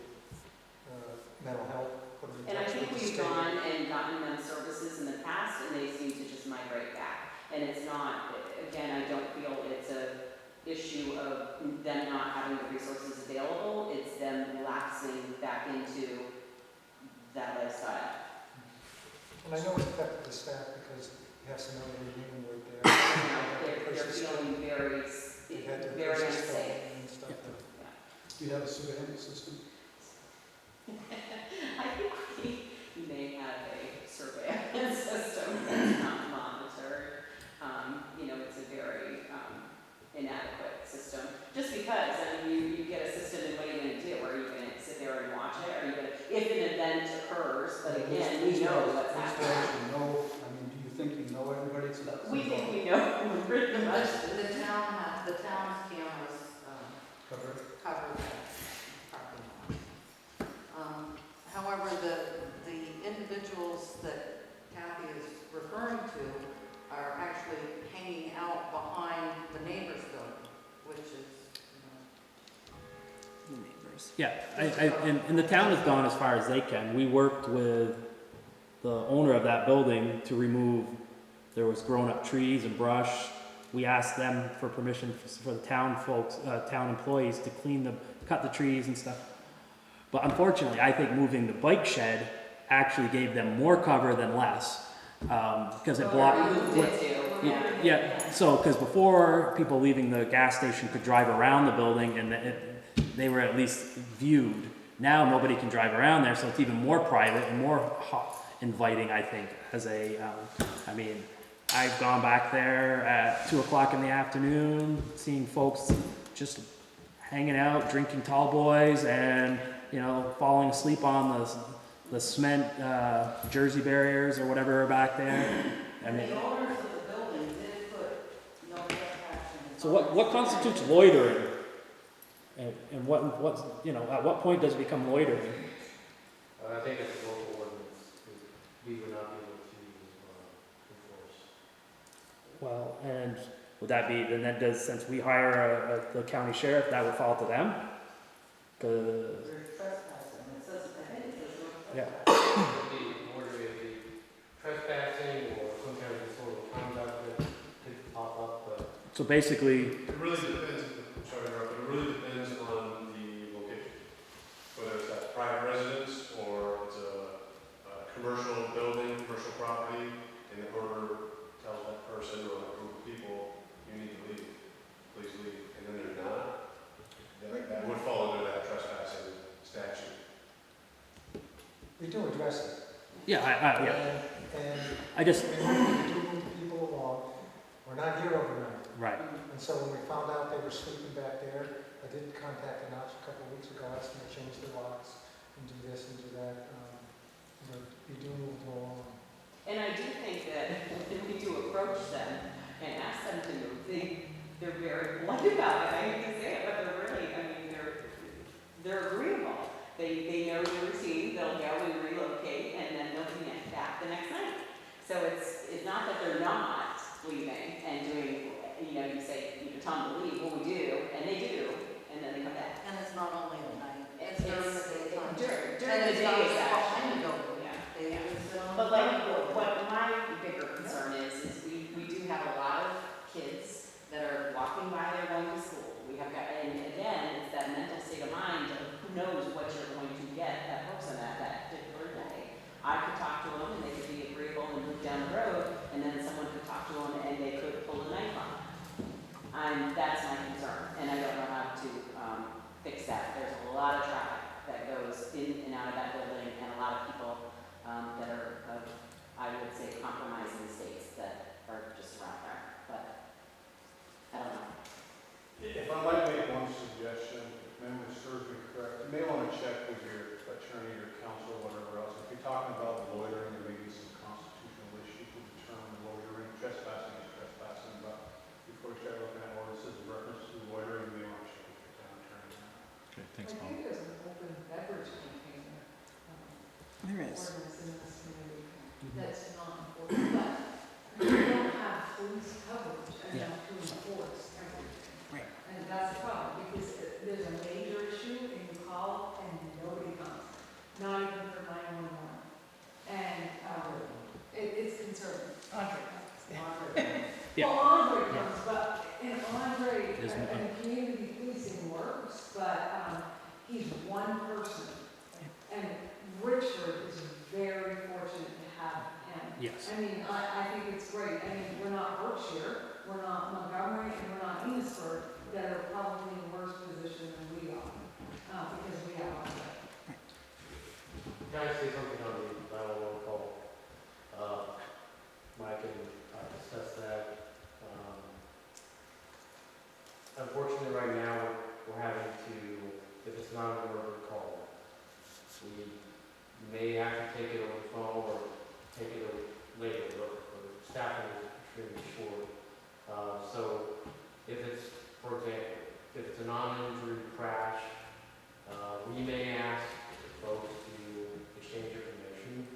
mental health. Put them in And I touch think with the we've state. gone and gotten them services in the past, and they seem to just migrate back. And it's not, again, I don't feel it's a issue of them not having the resources available, it's them lapsing back into that lifestyle. And I know it's affected the staff because you have some elderly women work there. They're feeling very unsafe. And stuff. Do you have a surveillance system? I think we may have a surveillance system that's not monitored. It's a very inadequate system. Just because, I mean, you get a system, and what are you going to do? Are you going to sit there and watch it? Are you going to, if an event occurs, but again, we know what's happening. Do you think you know everybody? We think we know pretty much. The town's cameras cover that parking lot. However, the individuals that Kathy is referring to are actually hanging out behind the neighbor's building, which is, The neighbor Yeah, and the town has gone as far as they can. We worked with the owner of that building to remove, there was grown-up trees and brush. We asked them for permission for the town folks, town employees to cut the trees and stuff. But unfortunately, I think moving the bike shed actually gave them more cover than less, because it blocked. Yeah, so, because before, people leaving the gas station could drive around the building and they were at least viewed. Now nobody can drive around there, so it's even more private and more inviting, I think, as a, I mean, I've gone back there at 2 o'clock in the afternoon, seeing folks just hanging out, drinking tall boys, and, you know, falling asleep on the cement Jersey barriers or whatever are back there. I mean, the owners of the building did put no trespassing. so what constitutes loitering? And what's, you know, at what point does it become loitering? I think it's a local ordinance, we would not be able to enforce. Well, and would that be, then that does, since we hire the county sheriff, that would fall to them? Cause, There's trespassing, it says, I think it says no yeah. trespassing. The order of the trespassing or some kind of disorderly conduct that could pop up, but. So basically, It really depends, I'm sorry to interrupt, but it really depends on the location. Whether it's that private residence or it's a commercial building, commercial property, and the owner tells that person or that group of people, you need to leave, please leave, and then they're not, that would fall under that trespassing statute. We do address it. yeah, yeah, And I just, we do move people along. We're not here overnight. right. And so when we found out they were sleeping back there, I did contact the Notch a couple of weeks ago, asked them to change the locks and do this and do that. But we do move them along. And I do think that when we do approach them and ask them to move, they're very polite about it. I hate to say it, but they're really, I mean, they're agreeable. They know the routine, they'll go and relocate, and then they'll be back the next night. So it's not that they're not leaving and doing, you know, you say, you tell them to leave, well, we do, and they do, and then they come back. And it's not only at night, It's it's during the daytime. during And the it's day, not it's just actually. behind the building. Yeah. They Yeah. even sit on But the like, building. what my bigger concern is we do have a lot of kids that are walking by there going to school. We have got, and again, it's that mental state of mind of who knows what you're going to get that person at that particular day. I could talk to them and they could be agreeable and move down the road, and then someone could talk to them and they could pull a knife on them. That's my concern, and I don't know how to fix that. There's a lot of traffic that goes in and out of that building, and a lot of people that are of, I would say, compromising states that are just around there. But I don't know. If I might make one suggestion, if memory serves me correct, you may want to check with your attorney or counsel or whatever else. If you're talking about loitering, there may be some constitutional issues to determine loitering. Trespassing is trespassing, but before you start looking at ordinances in reference to loitering, you may want to check with your town attorney. Okay, thanks, I Bob. think there's an open beverage container. There is. Ordinance in this community. That's not important, but you don't have police coverage enough to enforce everything. Right. And that's the problem, because there's a major issue and you call and nobody comes, not even for 911. And it's concerning. Andre. Yeah. Well, Andre comes, but, and Andre, Is- and community policing works, but he's one person. And Richford is very fortunate to have him. Yes. I mean, I think it's great. I mean, we're not Berkshire, we're not Montgomery, and we're not Enosburg, that are probably in worse position than we are, because we have our. Can I say something on the 911 call? Mike and I discussed that. Unfortunately, right now, we're having to, if it's not an urgent call, we may have to take it over the phone or take it later, or staffing is extremely short. So if it's, for example, if it's a non-injury crash, we may ask folks to exchange information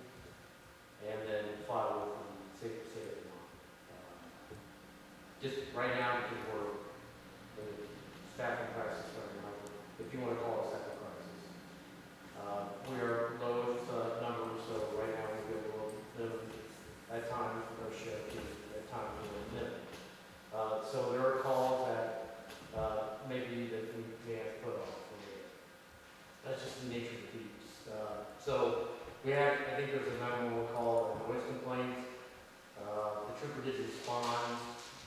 and then file with the state of Vermont. Just right now, because we're in a staffing crisis right now, if you want to call it a second crisis. trooper didn't respond,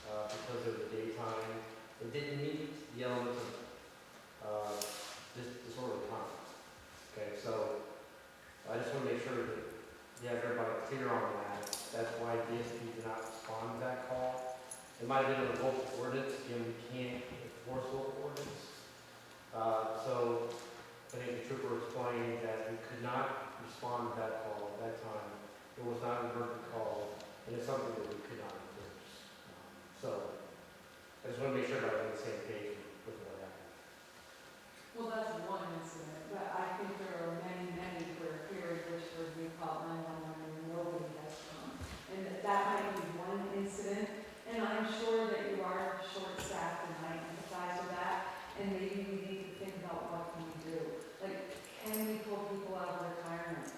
because of the daytime. It didn't meet the elements of, disorderly conduct. Okay, so I just wanna make sure that you have everybody clear on that. That's why DSP did not respond to that call. It might have been a local ordinance, again, we can't enforce local ordinance. So I think the trooper explained that we could not respond to that call at that time. It was not an emergency call, and it's something that we could not enforce. So I just want to make sure everybody's on the same page with what happened. Well, that's one incident, but I think there are many, many where here in Richford, we call 911 and nobody has come. And that might be one incident, and I'm sure that you are short-staffed, and I empathize with that, and maybe we need to think about what can we do. Like, can we pull people out of retirement?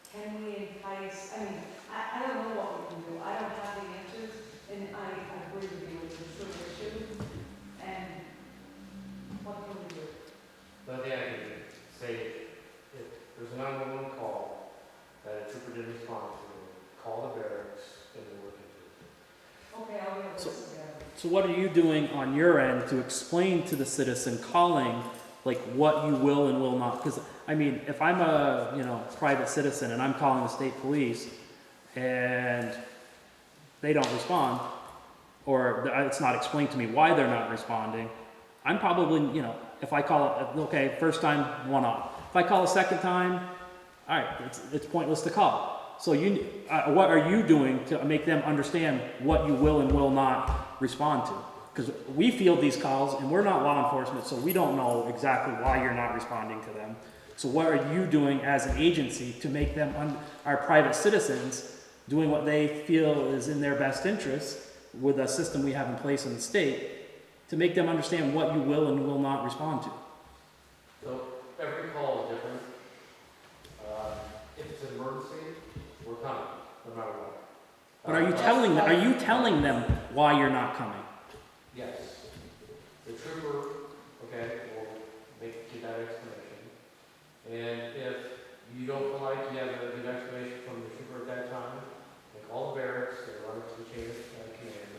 Can we entice, I mean, I don't know what we can do. I don't have the answers, and I agree with you, it's a true issue. And what can we do? The other thing I can say, if there's a 911 call that a trooper didn't respond to, call the barracks and we'll look into it. Okay, I'll be able to together. So what are you doing on your end to explain to the citizen calling, like, what you will and will not? Because, I mean, if I'm a, private citizen and I'm calling the state police and they don't respond, or it's not explained to me why they're not responding, I'm probably, if I call it, okay, first time, one off. If I call a second time, all right, it's pointless to call. So what are you doing to make them understand what you will and will not respond to? Because we field these calls and we're not law enforcement, so we don't know exactly why you're not responding to them. So what are you doing as an agency to make them, our private citizens, doing what they feel is in their best interest with a system we have in place in the state, to make them understand what you will and will not respond to? So every call is different. If it's an emergency, we're coming, no matter what. But are you telling them why you're not coming? Yes. The trooper, will give that explanation. And if you don't feel like you have a good explanation from the trooper at that time, then call the barracks and run it to the chain of command.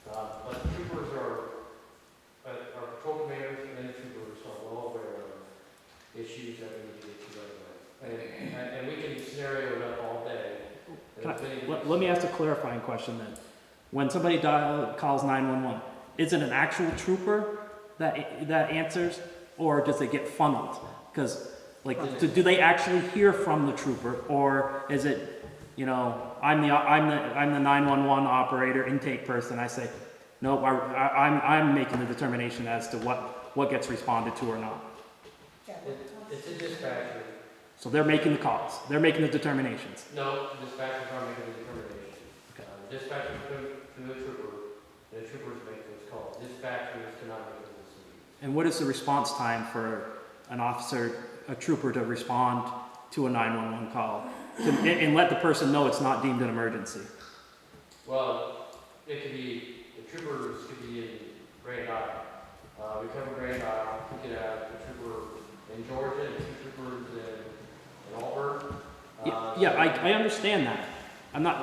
But the troopers our patrol commanders and the troopers are well aware of issues that we need to get to right away. And we can scenario it up all day. Let me ask a clarifying question then. When somebody calls 911, is it an actual trooper that answers, or does it get funneled? Because, do they actually hear from the trooper, or is it, I'm the 911 operator, intake person. I say, no, I'm making the determination as to what gets responded to or not. It's a dispatcher. So they're making the calls. They're making the determinations. No, dispatchers are making the determination. Dispatchers to the trooper, and the troopers make those calls. Dispatchers cannot make those decisions. And what is the response time for a trooper to respond to a 911 call and let the person know it's not deemed an emergency? Well, it could be, the troopers could be in Grand Isle. We cover Grand Isle, we could have the trooper in Georgia and two troopers in Auburn. I understand that.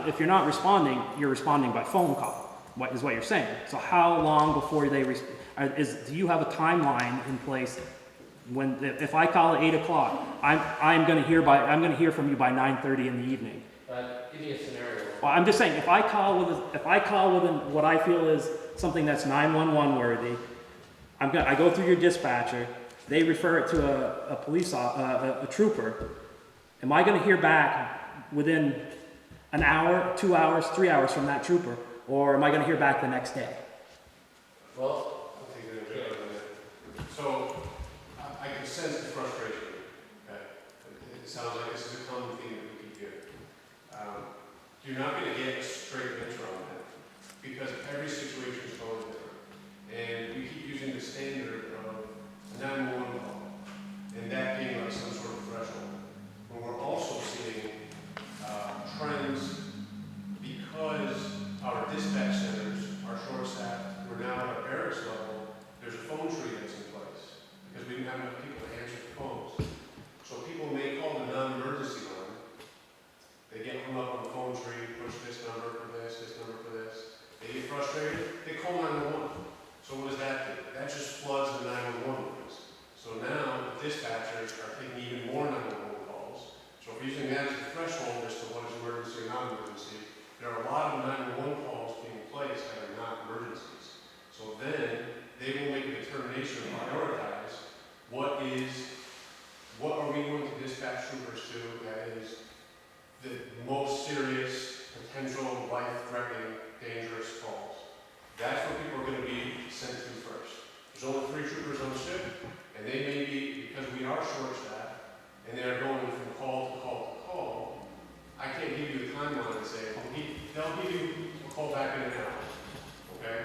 If you're not responding, you're responding by phone call, is what you're saying. So how long before they do you have a timeline in place when, if I call at 8 o'clock, I'm going to hear from you by 9:30 in the evening? Give me a scenario. Well, I'm just saying, if I call within what I feel is something that's 911 worthy, I go through your dispatcher, they refer it to a trooper. Am I going to hear back within an hour, 2 hours, 3 hours from that trooper, or am I going to hear back the next day? Well, I'll take it in a minute. So I can sense the frustration. Okay, it sounds like this is a common theme that we keep hearing. You're not going to get a straight answer on that because every situation is totally different, and we keep using the standard of a 911 call, and that being like some sort of threshold. But we're also seeing trends because our dispatch centers are short-staffed. We're now at a barracks level. There's a phone tree that's in place because we didn't have enough people to answer the phones. So people may call the non-emergency line. They get hung up on the phone tree, push this number for this, frustrated, they call 911. So what does that do? That just floods the 911 lines. So now the dispatchers are taking even more 911 calls. So if we're using that as a threshold as to what is emergency or not emergency, there are a lot of 911 calls being placed that are not emergencies. So then they will make a determination and prioritize what are we going to dispatch troopers to that is the most serious, potential, life-threatening, dangerous calls. That's what people are going to be sent to first. There's only 3 troopers on the ship, and they may be, because we are short-staffed, and they're going from call to call to call, I can't give you the timeline and say, they'll give you a call back in an hour, okay?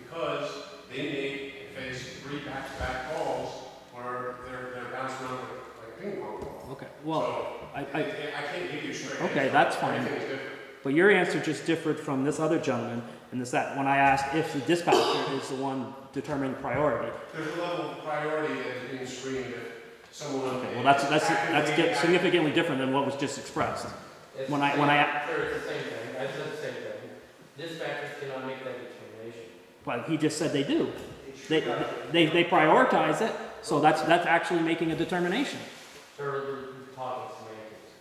Because they may face 3 back-to-back calls where they're bouncing around like a ping pong ball. Okay, well, So, I can't give you a straight okay, answer. that's fine. Everything is different. But your answer just differed from this other gentleman, and this that when I asked if the dispatcher is the one determining priority. There's a level of priority that is being screened if someone. Okay, well that's significantly different than what was just expressed. It's When the I sure, it's the same thing, I said the same thing. Dispatchers cannot make that determination. But he just said they do. They prioritize it, so that's actually making a determination. Sir, we're talking semantics.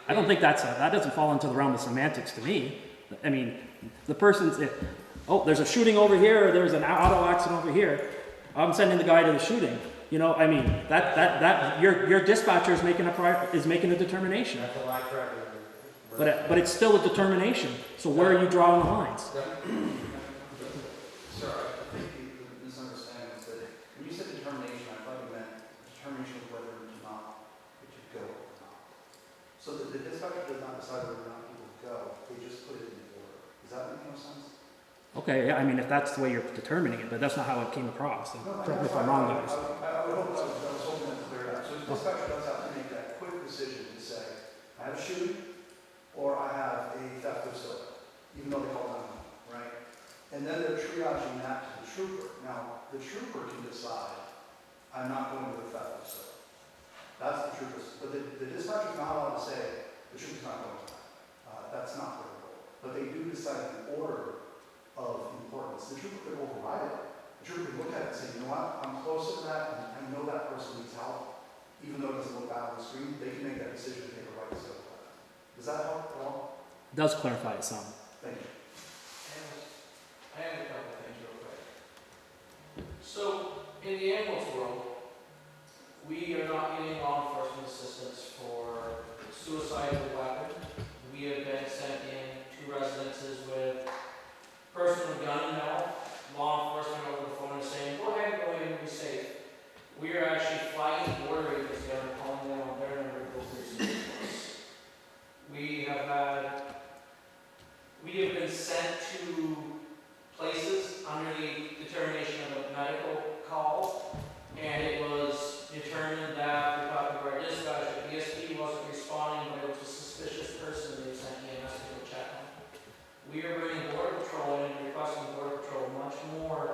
I don't think that doesn't fall into the realm of semantics to me. I mean, the person's, there's a shooting over here, or there's an auto accident over here. I'm sending the guy to the shooting. You know, I mean, your dispatcher is making a determination. That's a lie, correct. But it's still a determination. So where are you drawing the lines? Sir, I think the misunderstanding is that when you said determination, I thought you meant determination of whether or not it should go or not. So the dispatcher does not decide whether or not people go, they just put it in the order. Does that make no sense? Okay, yeah, I mean, if that's the way you're determining it, but that's not how it came across. Correct me if I'm wrong, guys. I was hoping that to clear it up. So the dispatcher does have to make that quick decision to say, I have a shooting, or I have a theft of silver, even though they call 911, right? And then they're triaging that to the trooper. Now, the trooper can decide, I'm not going to the theft of silver. That's the trooper's, but the dispatcher's not allowed to say, the trooper's not going to that. That's not their role. But they do decide the order of importance. The trooper could override it. The trooper could look at it and say, you know what, I'm close to that, and I know that person needs help. Even though it doesn't look bad on the screen, they can make that decision to take a right to silver. Does that help at all? It does clarify it some. Thank you. I have a couple things real quick. So, in the ambulance world, we are not getting law enforcement assistance for suicide with a weapon. We have been sent in to residences with person with gun in mouth. Law enforcement over the phone is saying, go ahead and go in and be safe. We are actually flying border agents down and calling them on their number to go through some us. We have been sent to places under the determination of a medical call, and it was determined that the talking to our dispatch, the ESP wasn't responding, but it was a suspicious person they sent EMS to go check on. We are bringing Border Patrol in and requesting Border Patrol much more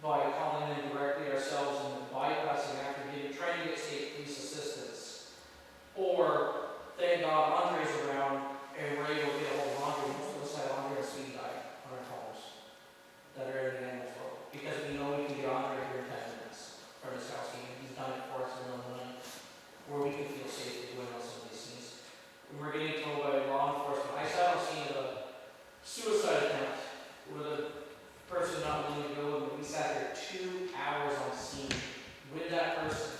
by calling in directly ourselves and bypassing after trying to get state police assistance. Or, thank God, Andre's around and we're able to get a hold of Andre. Most of us have Andre and Speedy Guy on our calls that are in the animal world. Because we know we can get Andre here in 10 minutes from his house. He's done it for us in Illinois, where we can feel safe doing all some of these things. And we're getting told by law enforcement. I sat on the scene of a suicide attempt where the person not willing to go with me. We sat there 2 hours on scene with that person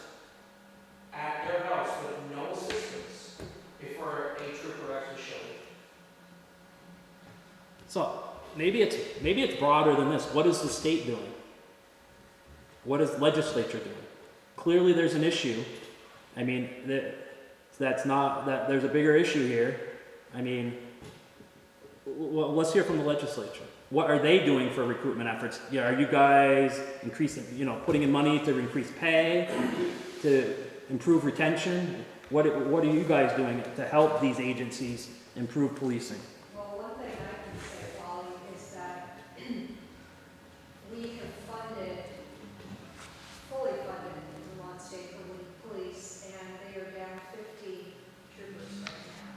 at their house with no assistance before a trooper actually showed it. So maybe it's broader than this. What is the state doing? What is the legislature doing? Clearly, there's an issue. I mean, there's a bigger issue here. I mean, let's hear from the legislature. What are they doing for recruitment efforts? Are you guys increasing, putting in money to increase pay, to improve retention? What are you guys doing to help these agencies improve policing? Well, one thing I can say, Wally, is that we have fully funded the Vermont State Police, and they are down 50 troopers right now.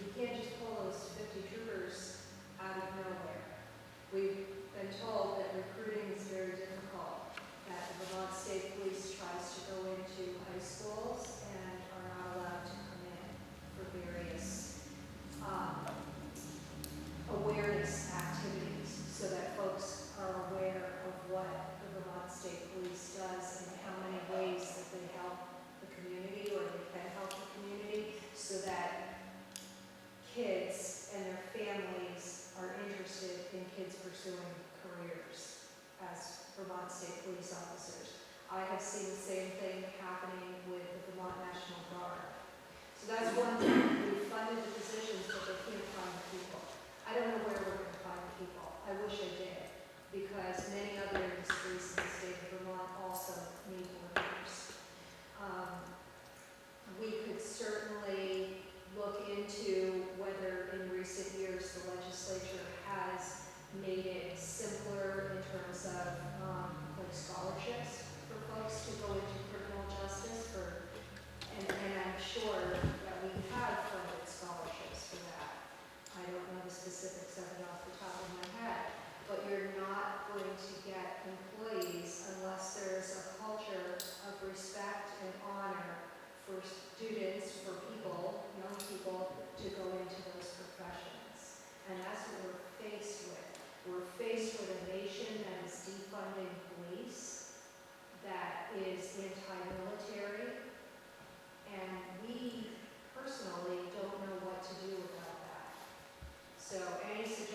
You can't just pull those 50 troopers out of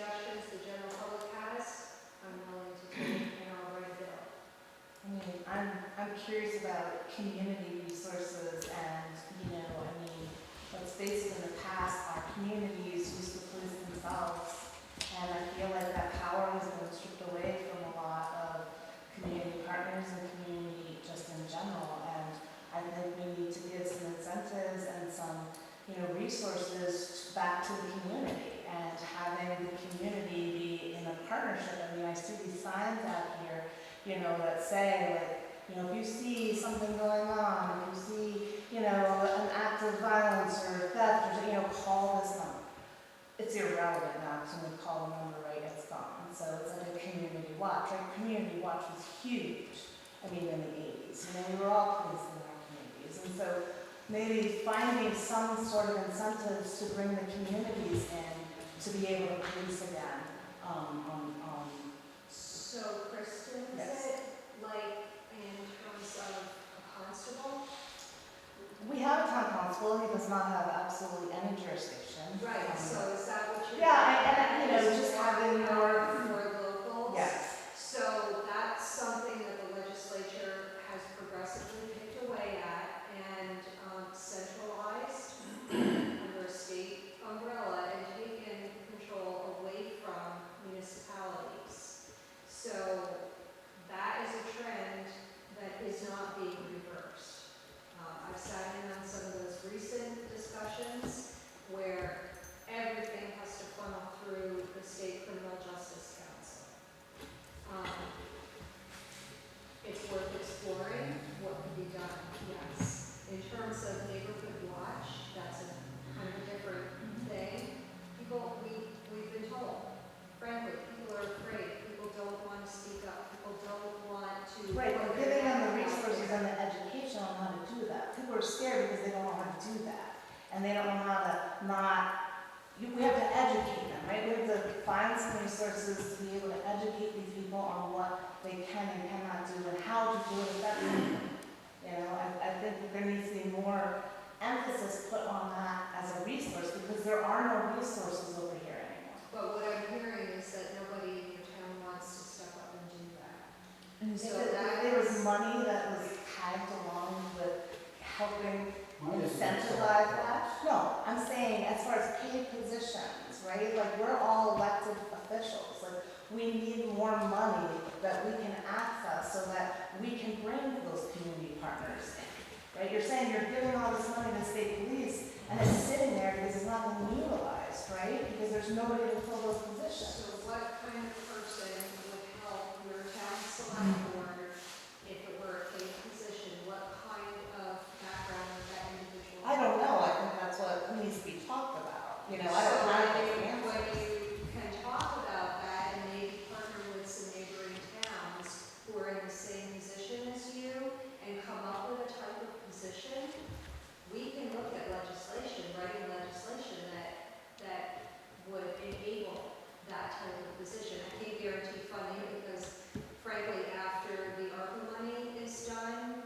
suggestions the general public has, I'm willing to take and I'll write a bill. I mean, I'm curious about community resources and, let's face it, in the past, our communities used to police themselves. And I feel like that power has been stripped away from a lot of community partners and community just in general. And I think we need to give some incentives and some, resources back to the community and having the community be in a partnership. I mean, I see these signs out here, that say if you see something going on, if you see, an act of violence or theft, or, call this number. It's irrelevant now, because when we call the number right, it's gone. So it's like a community watch. Like, community watch was huge, in the 80s. We were all policing our communities. And so maybe finding some sort of incentives to bring the communities in to be able to police again. So, Kristen, Yes. is it like in terms of a constable? We have a town constable. He does not have absolutely any jurisdiction. Right, so is that what you're? Yeah, and just Is having more. for locals? Yes. So that's something that the legislature has progressively picked away at and centralized under a state umbrella and taken control away from municipalities. So that is a trend that is not being reversed. I've sat in on some of those recent discussions where everything has to funnel through the State Criminal Justice Council. It's worth exploring what can be done, yes. In terms of neighborhood watch, that's a kind of a different thing. We've been told, frankly, people are afraid, people don't want to speak up, people don't want to. Right, but giving them the resources and the education on how to do that. People are scared because they don't know how to do that. And they don't know how to we have to educate them, right? We have to find some resources to be able to educate these people on what they can and cannot do and how to do it effectively. I think that there needs to be more emphasis put on that as a resource because there are no resources over here anymore. But what I'm hearing is that nobody in your town wants to step up and do that. So there was money that was tagged along with helping incentivize that. No, I'm saying as far as paid positions, right? Like, we're all elected officials. Like, we need more money that we can access so that we can bring those community partners in, right? You're saying you're giving all this money to state police and it's sitting there because it's not being utilized, right? Because there's nobody to fill those positions. So what kind of person would help your town select board if it were a paid position? What kind of background would that individual have? I don't know. I think that's what needs to be talked about. I don't have any answers. When you can talk about that and maybe partner with some neighboring towns who are in the same position as you and come up with a type of position, we can look at writing legislation that would enable that type of position. I can't guarantee funding because frankly, after the ARPA money is done,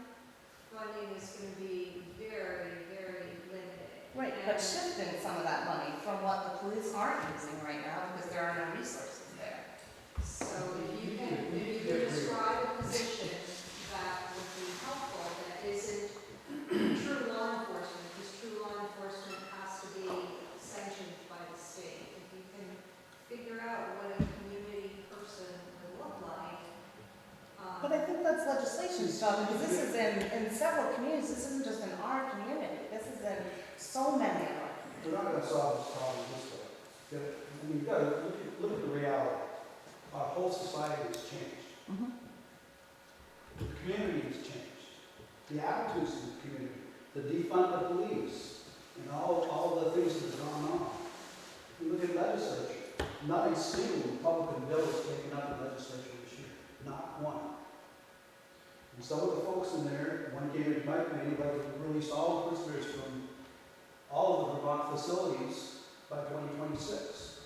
funding is going to be very, very limited. Right, but shifting some of that money from what the police aren't using right now because there are no resources there. So if you can describe a position that would be helpful, that isn't true law enforcement, because true law enforcement has to be sanctioned by the state. If you can figure out what a community person would look like. But I think that's legislation stuff because this is in several communities. This isn't just in our community. This is in so many of our communities. We're not gonna solve this problem this way. You've got to look at the reality. Our whole society has changed. The community has changed. The attitudes of the community, the defund the police, and all the things that have gone on. You look at legislature, not a single Republican bill is taken up in legislature this year. Not one. And some of the folks in there, one candidate might be, like to release all the prisoners from all of the Vermont facilities by 2026.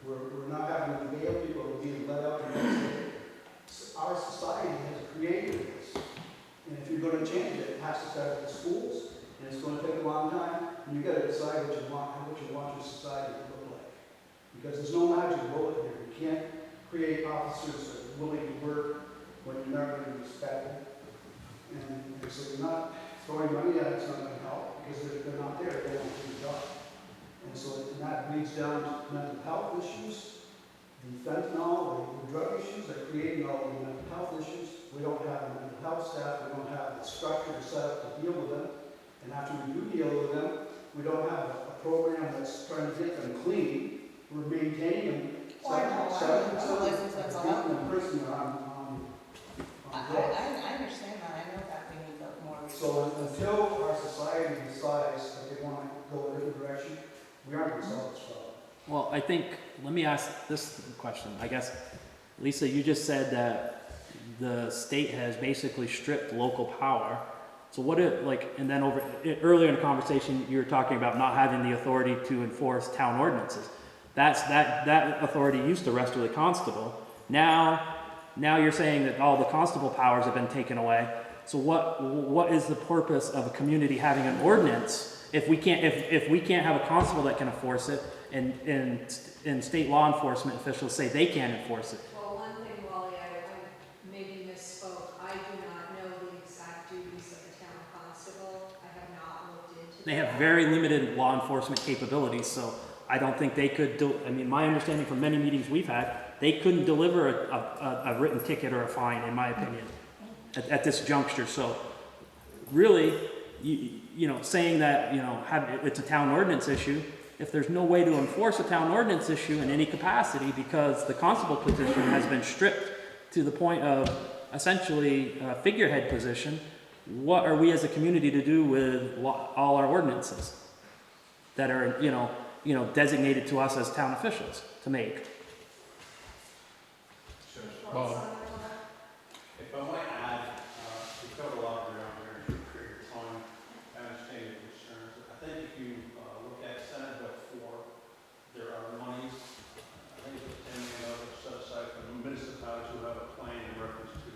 We're not having to bail people who are being let out the next day. Our society has created this. And if you're going to change it, it has to start at the schools, and it's going to take a long time, and you've got to decide what you want your society to look like. Because there's no magic You can't create officers that are willing to work when you're not going to be respected. And so you're not throwing money at it's not going to help because they're not there, they don't do the job. And so that leads down to mental health issues, the fentanyl, the drug issues that are creating all the mental health issues. We don't have the mental health staff, we don't have the structure set up to deal with them. And after we do deal with them, we don't have a program that's trying to get them clean. We're maintaining them. In prison on drugs. I understand that, I know that we need more resources. So until our society decides that they want to go a different direction, we aren't going to solve this problem. Well, I think, let me ask this question. I guess, Lisa, you just said that the state has basically stripped local power. So what it, like, and then earlier in the conversation, you were talking about not having the authority to enforce town ordinances. That authority used to rest with the constable. Now you're saying that all the constable powers have been taken away. So what is the purpose of a community having an ordinance if we can't have a constable that can enforce it, and state law enforcement officials say they can't enforce it? Well, one thing, Wally, I maybe misspoke. I do not know the exact duties of the town constable. I have not looked into They that. have very limited law enforcement capabilities, so I don't think they could I mean, my understanding from many meetings we've had, they couldn't deliver a written ticket or a fine, in my opinion, at this juncture. So really, you know, saying that, you know, it's a town ordinance issue, if there's no way to enforce a town ordinance issue in any capacity because the constable position has been stripped to the point of essentially a figurehead position, what are we as a community to do with all our ordinances that are, you know, designated to us as town officials to make? Well, if I might add, we covered a lot of ground here in a short period of time. I understand your concerns. I think if you look at Senate Bill 4, there are monies, I think it's $10 million set aside for municipalities who have a plan in reference to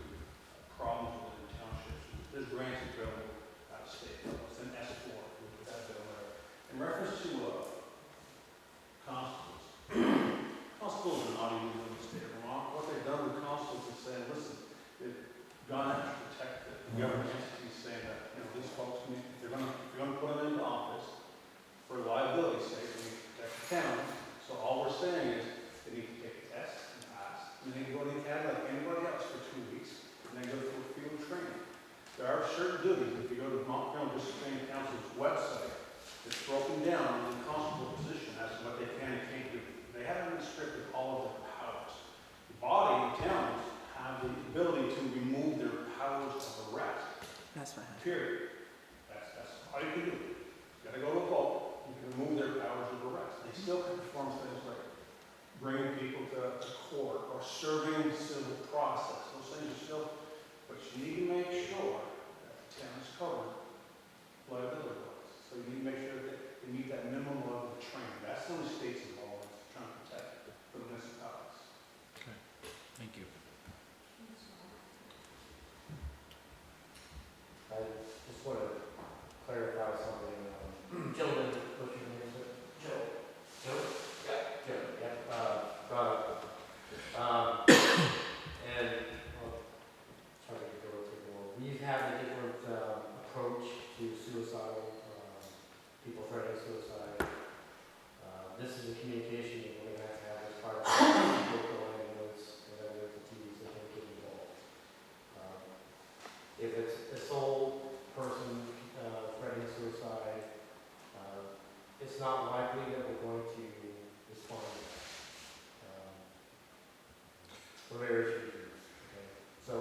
problems within townships. There's grants available out of state level. It's an S4 with that bill there. In reference to constables, constables are not even in the state of Vermont. What they've done with constables is saying, listen, they've gone out to protect the government entities, saying that, you know, these folks, if you're going to put them into office for liability's sake, they need to protect the town. So all we're saying is they need to take a test and pass. And they can go to the academy like anybody else for 2 weeks, and then go through a field training. There are certain duties. If you go to Vermont Criminal District Training Council's website, it's broken down in the constable position as to what they can and can't do. They haven't restricted all of their powers. The body, towns, have the ability to remove their powers of arrest. That's fine. Period. That's all you can do. You gotta go to a vote. You can remove their powers of arrest. They still can perform things like bringing people to court or serving civil process. Those things are still, but you need to make sure that the town is covered liability-wise. So you need to make sure that they meet that minimum level of training. That's the only state's involved in trying to protect the municipalities. Okay, thank you. I just want to clarify something. Gentlemen, what's your name, sir? Joe. Joe? Yeah. Joe, yeah. Brought up. And, well, sorry to go into more. We have a different approach to suicidal, people threatening suicide. This is a communication that we're going to have as part of the local ambulance and other entities that can get involved. If it's a sole person threatening suicide, it's not likely that we're going to respond for various reasons. Okay? So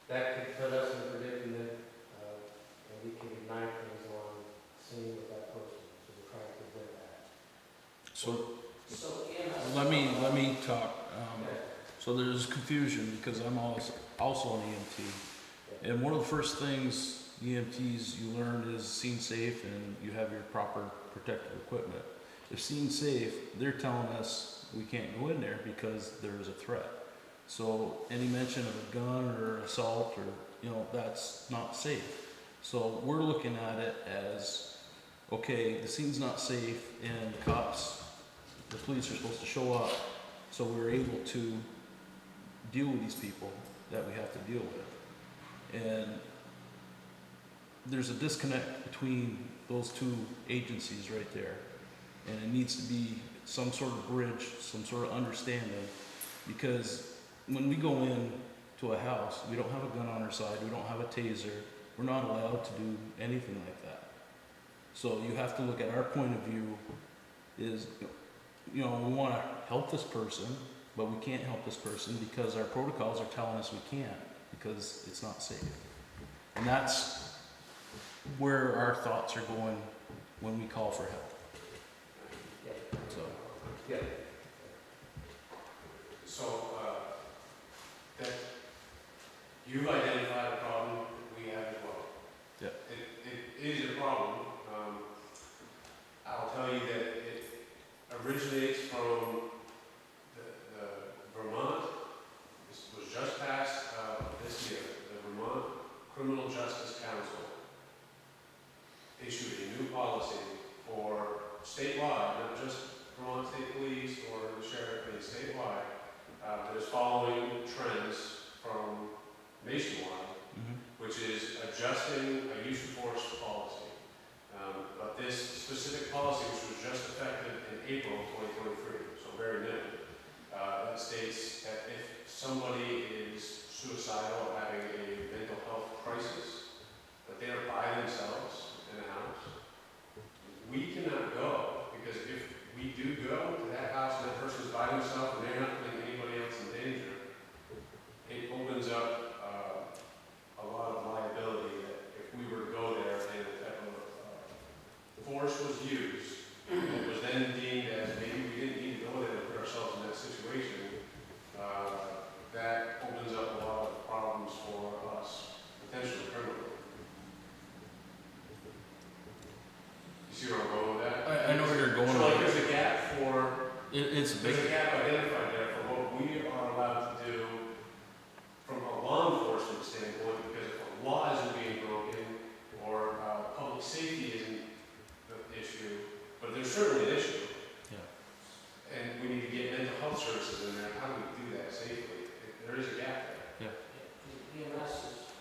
that could put us in a predicament, and we can ignite things on scene with that person. So we're trying to prevent that. So let me talk. So there's confusion because I'm also an EMT, and one of the first things EMTs you learn is scene safe and you have your proper protective equipment. If scene safe, they're telling us we can't go in there because there is a threat. So any mention of a gun or assault or, you know, that's not safe. So we're looking at it as, okay, the scene's not safe and the police are supposed to show up. So we're able to deal with these people that we have to deal with. And there's a disconnect between those two agencies right there. And it needs to be some sort of bridge, some sort of understanding, because when we go in to a house, we don't have a gun on our side, we don't have a taser, we're not allowed to do anything like that. So you have to look at our point of view is, you know, we want to help this person, but we can't help this person because our protocols are telling us we can't because it's not safe. And that's where our thoughts are going when we call for help. So. Yeah. So, that you've identified a problem, we have as well. Yeah. It is a problem. I'll tell you that it originates from the Vermont. This was just passed this year. The Vermont Criminal Justice Council issued a new policy for statewide, not just Vermont State Police or the Sheriff, but statewide, that is following trends from nationwide, which is adjusting a use of force policy. But this specific policy, which was just effective in April 2023, so very new, that states that if somebody is suicidal or having a mental health crisis, that they are by themselves in a house, we cannot go, because if we do go to that house and that person is by themselves and they're not putting anybody else in danger, it opens up a lot of liability that if we were to go there and a type of force was used, and it was then deemed as maybe we didn't need to go there to put ourselves in that situation, that opens up a lot of problems for us, potentially criminally. You see where I'm going with that? I know where you're going So with like it. there's a gap for, It's a big. there's a gap identified there for what we are allowed to do from a law enforcement standpoint, because if a law isn't being broken or public safety isn't the issue, but there's certainly an issue. Yeah. And we need to get mental health services in there. How do we do that safely? There is a gap there. Yeah. EMS is,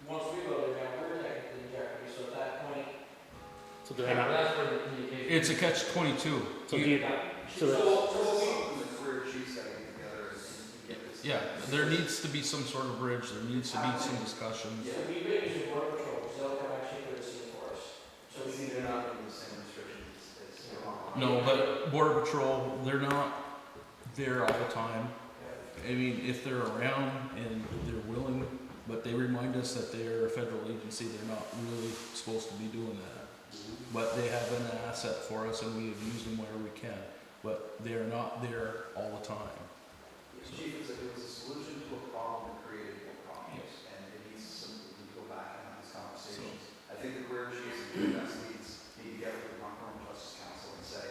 once we go there, now we're technically in jeopardy, so at that point, So do they not? that's where the communication. It's a catch-22. So do you, so The career chiefs gotta get together and get this. Yeah, there needs to be some sort of bridge, there needs to be some discussions. So we bring you to border patrol, because they'll come actually put a scene for us. So we See, they're not under the same restrictions as Vermont. No, but Border Patrol, they're not there all the time. I mean, if they're around and they're willing, but they remind us that they're a federal agency, they're not really supposed to be doing that. But they have been an asset for us and we have used them where we can, but they're not there all the time. Chief, it was a solution to a problem that created more problems, and it needs to go back and have these conversations. I think the career chiefs and the best leads need to get with the Vermont Criminal Justice Council and say,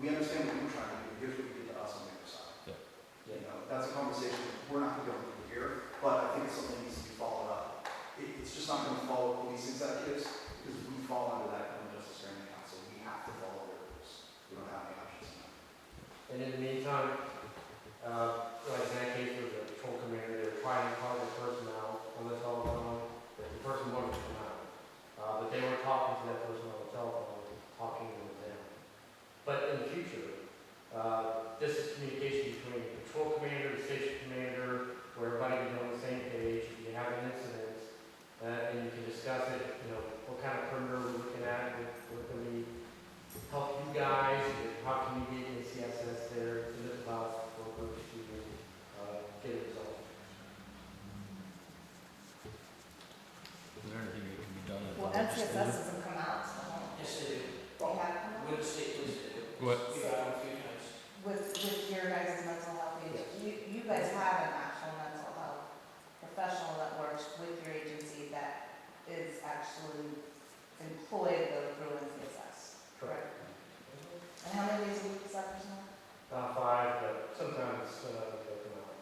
we understand what you're trying to do, here's what you did to us on the other side. Yeah. You know, that's a conversation we're not going to be able to do here, but I think it's something that needs to be followed up. It's just not going to follow police executives, because we fall under that Criminal Justice Training Council. We have to follow their rules. We don't have any options now. And in the meantime, like in that case with the patrol commander, they were trying to call the person out on the telephone, but the person wanted to come out. But they were talking to that person on the telephone, talking to them. But in the future, this is communication between the patrol commander, the station commander, where everybody can be on the same page. If you have an incident, and you can discuss it, you know, what kind of perimeter we're looking at, what can we help you guys, and how can you get in CSS there, to lift about brokers to get a result. Is there anything that can be done at the Well, legislature? NCSS doesn't come out, so. Yes, they do. They have come out. With the state police, they do. What? We've had them a few times. With your guys' mental health agency, you guys have an actual mental health professional that works with your agency that is actually employed though through NCSS, correct? And how many days a week is that person? Not 5, but sometimes they'll come out.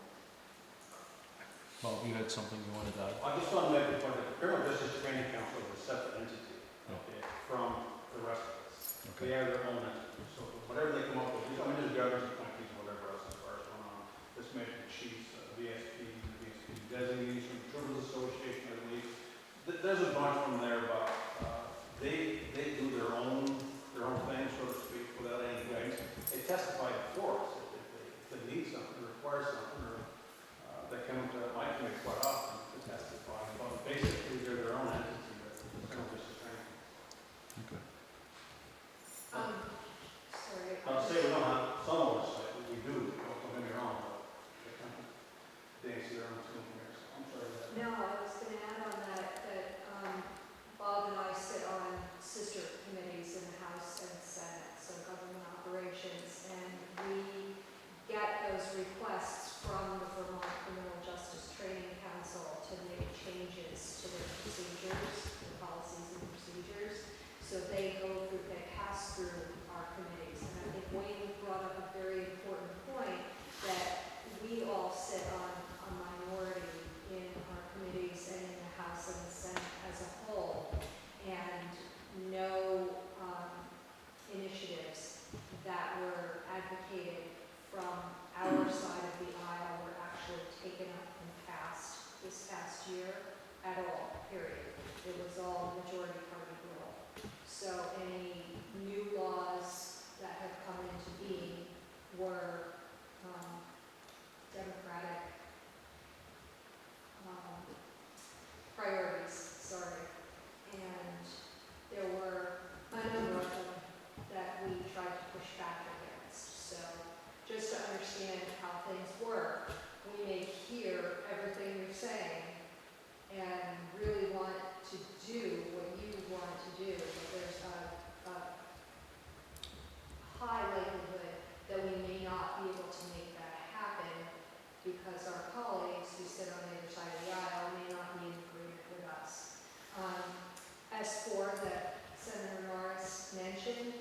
Well, you had something you wanted to add? I just want to make the point that the Criminal Justice Training Council is a separate entity, okay, from the rest of us. They are their own entity, so whatever they come up with, I mean, there's governors, appointees, whatever else as far as going on. was requests from the Vermont Criminal Justice Training Council to make changes to their procedures, their policies and procedures. So they pass through our committees. And I think Wayne brought up a very important point that we all sit on a minority in our committees and in the House and the Senate as a whole. And no initiatives that were advocated from our side of the aisle were actually taken up and passed this past year at all, period. It was all majority party rule. So any new laws that have come into being were Democratic priorities, sorry. And there were a number of them that we tried to push back against. So just to understand how things work, we may hear everything you're saying and really want to do what you want to do, but there's a high likelihood that we may not be able to make that happen because our colleagues who sit on the other side of the aisle may not be in agreement with us. As for that Senator Norris mentioned,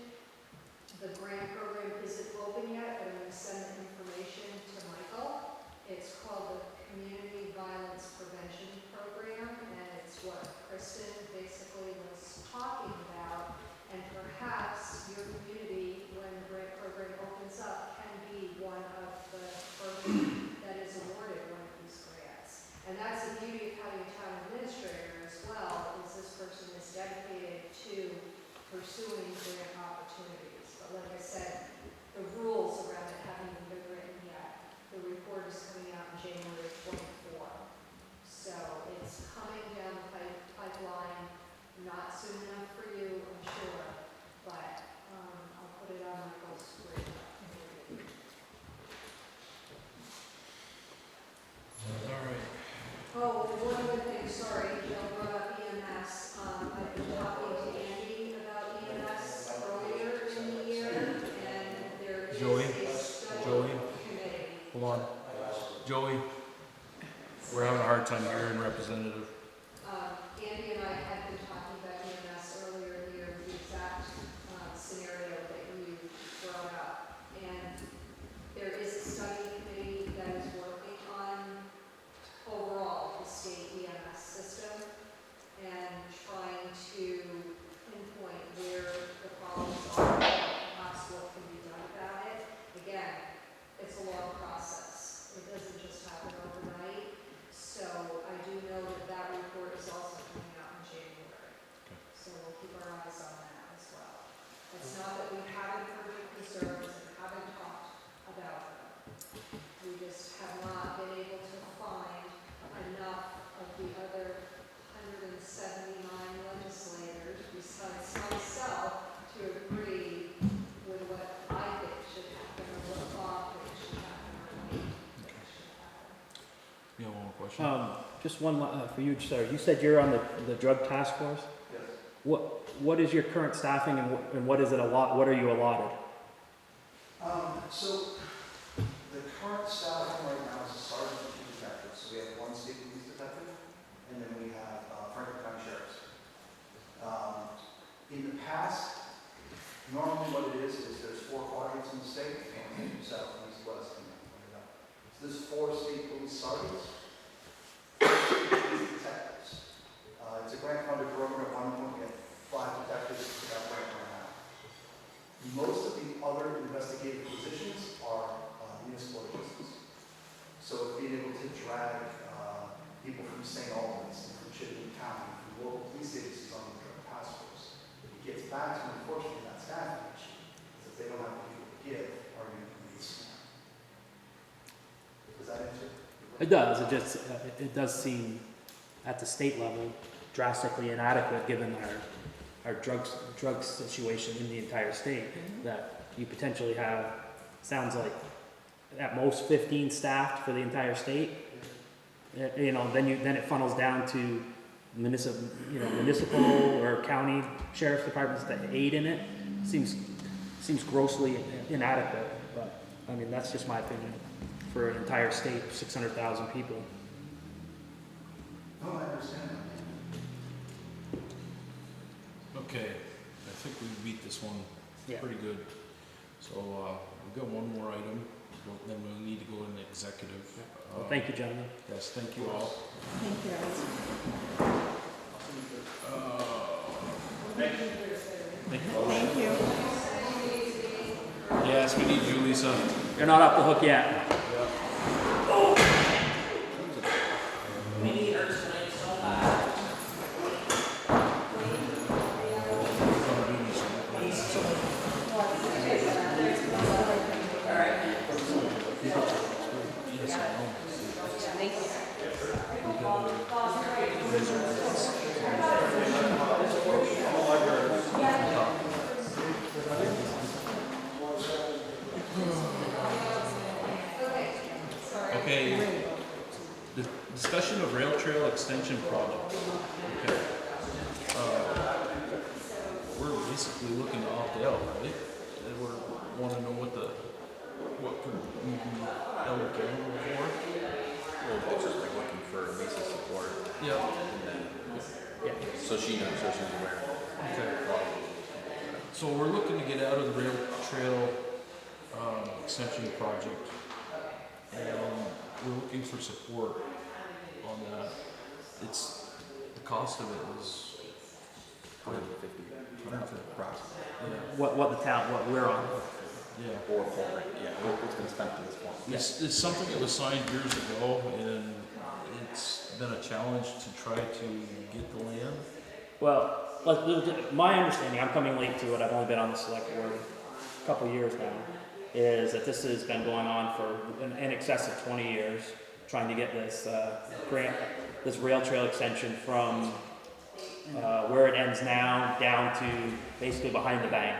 the grant program isn't open yet, but I'm going to send the information to Michael. It's called the Community Violence Prevention Program, and it's what Kristen basically was talking about. And perhaps your community, when the grant program opens up, can be one of the first that is awarded one of these grants. And that's the beauty of having a town administrator as well, is this person is dedicated to pursuing grant opportunities. But like I said, the rules around it haven't even been written yet. The report is coming out in January 24. So it's coming down the pipeline, not soon enough for you, I'm sure, but I'll put it on my post radar. All right. Oh, and one other thing, sorry, Jill brought up EMS. I've been talking to Andy about EMS earlier in the year, and there is Joey? a study Joey? committee. Hold on. Joey, we're having a hard time hearing representative. Andy and I had been talking about EMS earlier in the year, the exact scenario that you brought up. And there is a study committee that is working on overall the state EMS system and trying to pinpoint where the problems are and perhaps what can be done about it. Again, it's a long process. It doesn't just happen overnight. So I do know that that report is also coming out in January. So we'll keep our eyes on that as well. It's not that we haven't heard your concerns and haven't talked about them. We just have not been able to find enough of the other 179 legislators besides myself to agree with what I think should happen or what Bob thinks should happen or what he thinks should happen. You have one more question? Just one for you, sir. You said you're on the drug task force? Yes. What is your current staffing and what is it what are you allotted? So the current staffing right now is a sergeant and two detectives. So we have one state police detective, and then we have Franklin County sheriffs. In the past, normally what it is there's 4 quadrants in the state, south, east, west, and north. So there's 4 state police sergeants, 4 state police detectives. It's a grant-funded program. At one point, we had 5 detectives to that grant right now. Most of the other investigative positions are municipal agents. So being able to drag people from St. Albans, from Chittenden County, from local police agencies on the drug task force, it gets back to, unfortunately, that staffing issue. Because if they don't have the people to give, are going to be slammed. Does that answer? It does. It does seem at the state level drastically inadequate given our drug situation in the entire state, that you potentially have, sounds like at most 15 staffed for the entire state. You know, then it funnels down to municipal or county sheriff's departments that aid in it. Seems grossly inadequate, but I mean, that's just my opinion, for an entire state, 600,000 people. No, I understand that. Okay, I think we beat this one Yeah. pretty good. So, we've got one more item, then we'll need to go into executive. Well, thank you, gentlemen. Yes, thank you all. Thank you. Thank you. Yes, we need you, Lisa. You're not off the hook yet. We need her tonight so bad. Okay, discussion of rail trail extension project. Okay. We're basically looking to opt out, right? And we wanna know what could we be eligible for? Well, it's just like looking for Lisa's support. Yeah. And then, so she knows, so she's aware. Okay. So we're looking to get out of the rail trail extension project. And we're looking for support on that. The cost of it is 150 approximately. Yeah. What the town, what we're on. Yeah. Or what's been spent to this point. It's something that was signed years ago, and it's been a challenge to try to get the land. Well, my understanding, I'm coming late to it, I've only been on the select board a couple years now, is that this has been going on for in excess of 20 years, trying to get this grant, this rail trail extension from where it ends now down to basically behind the bank.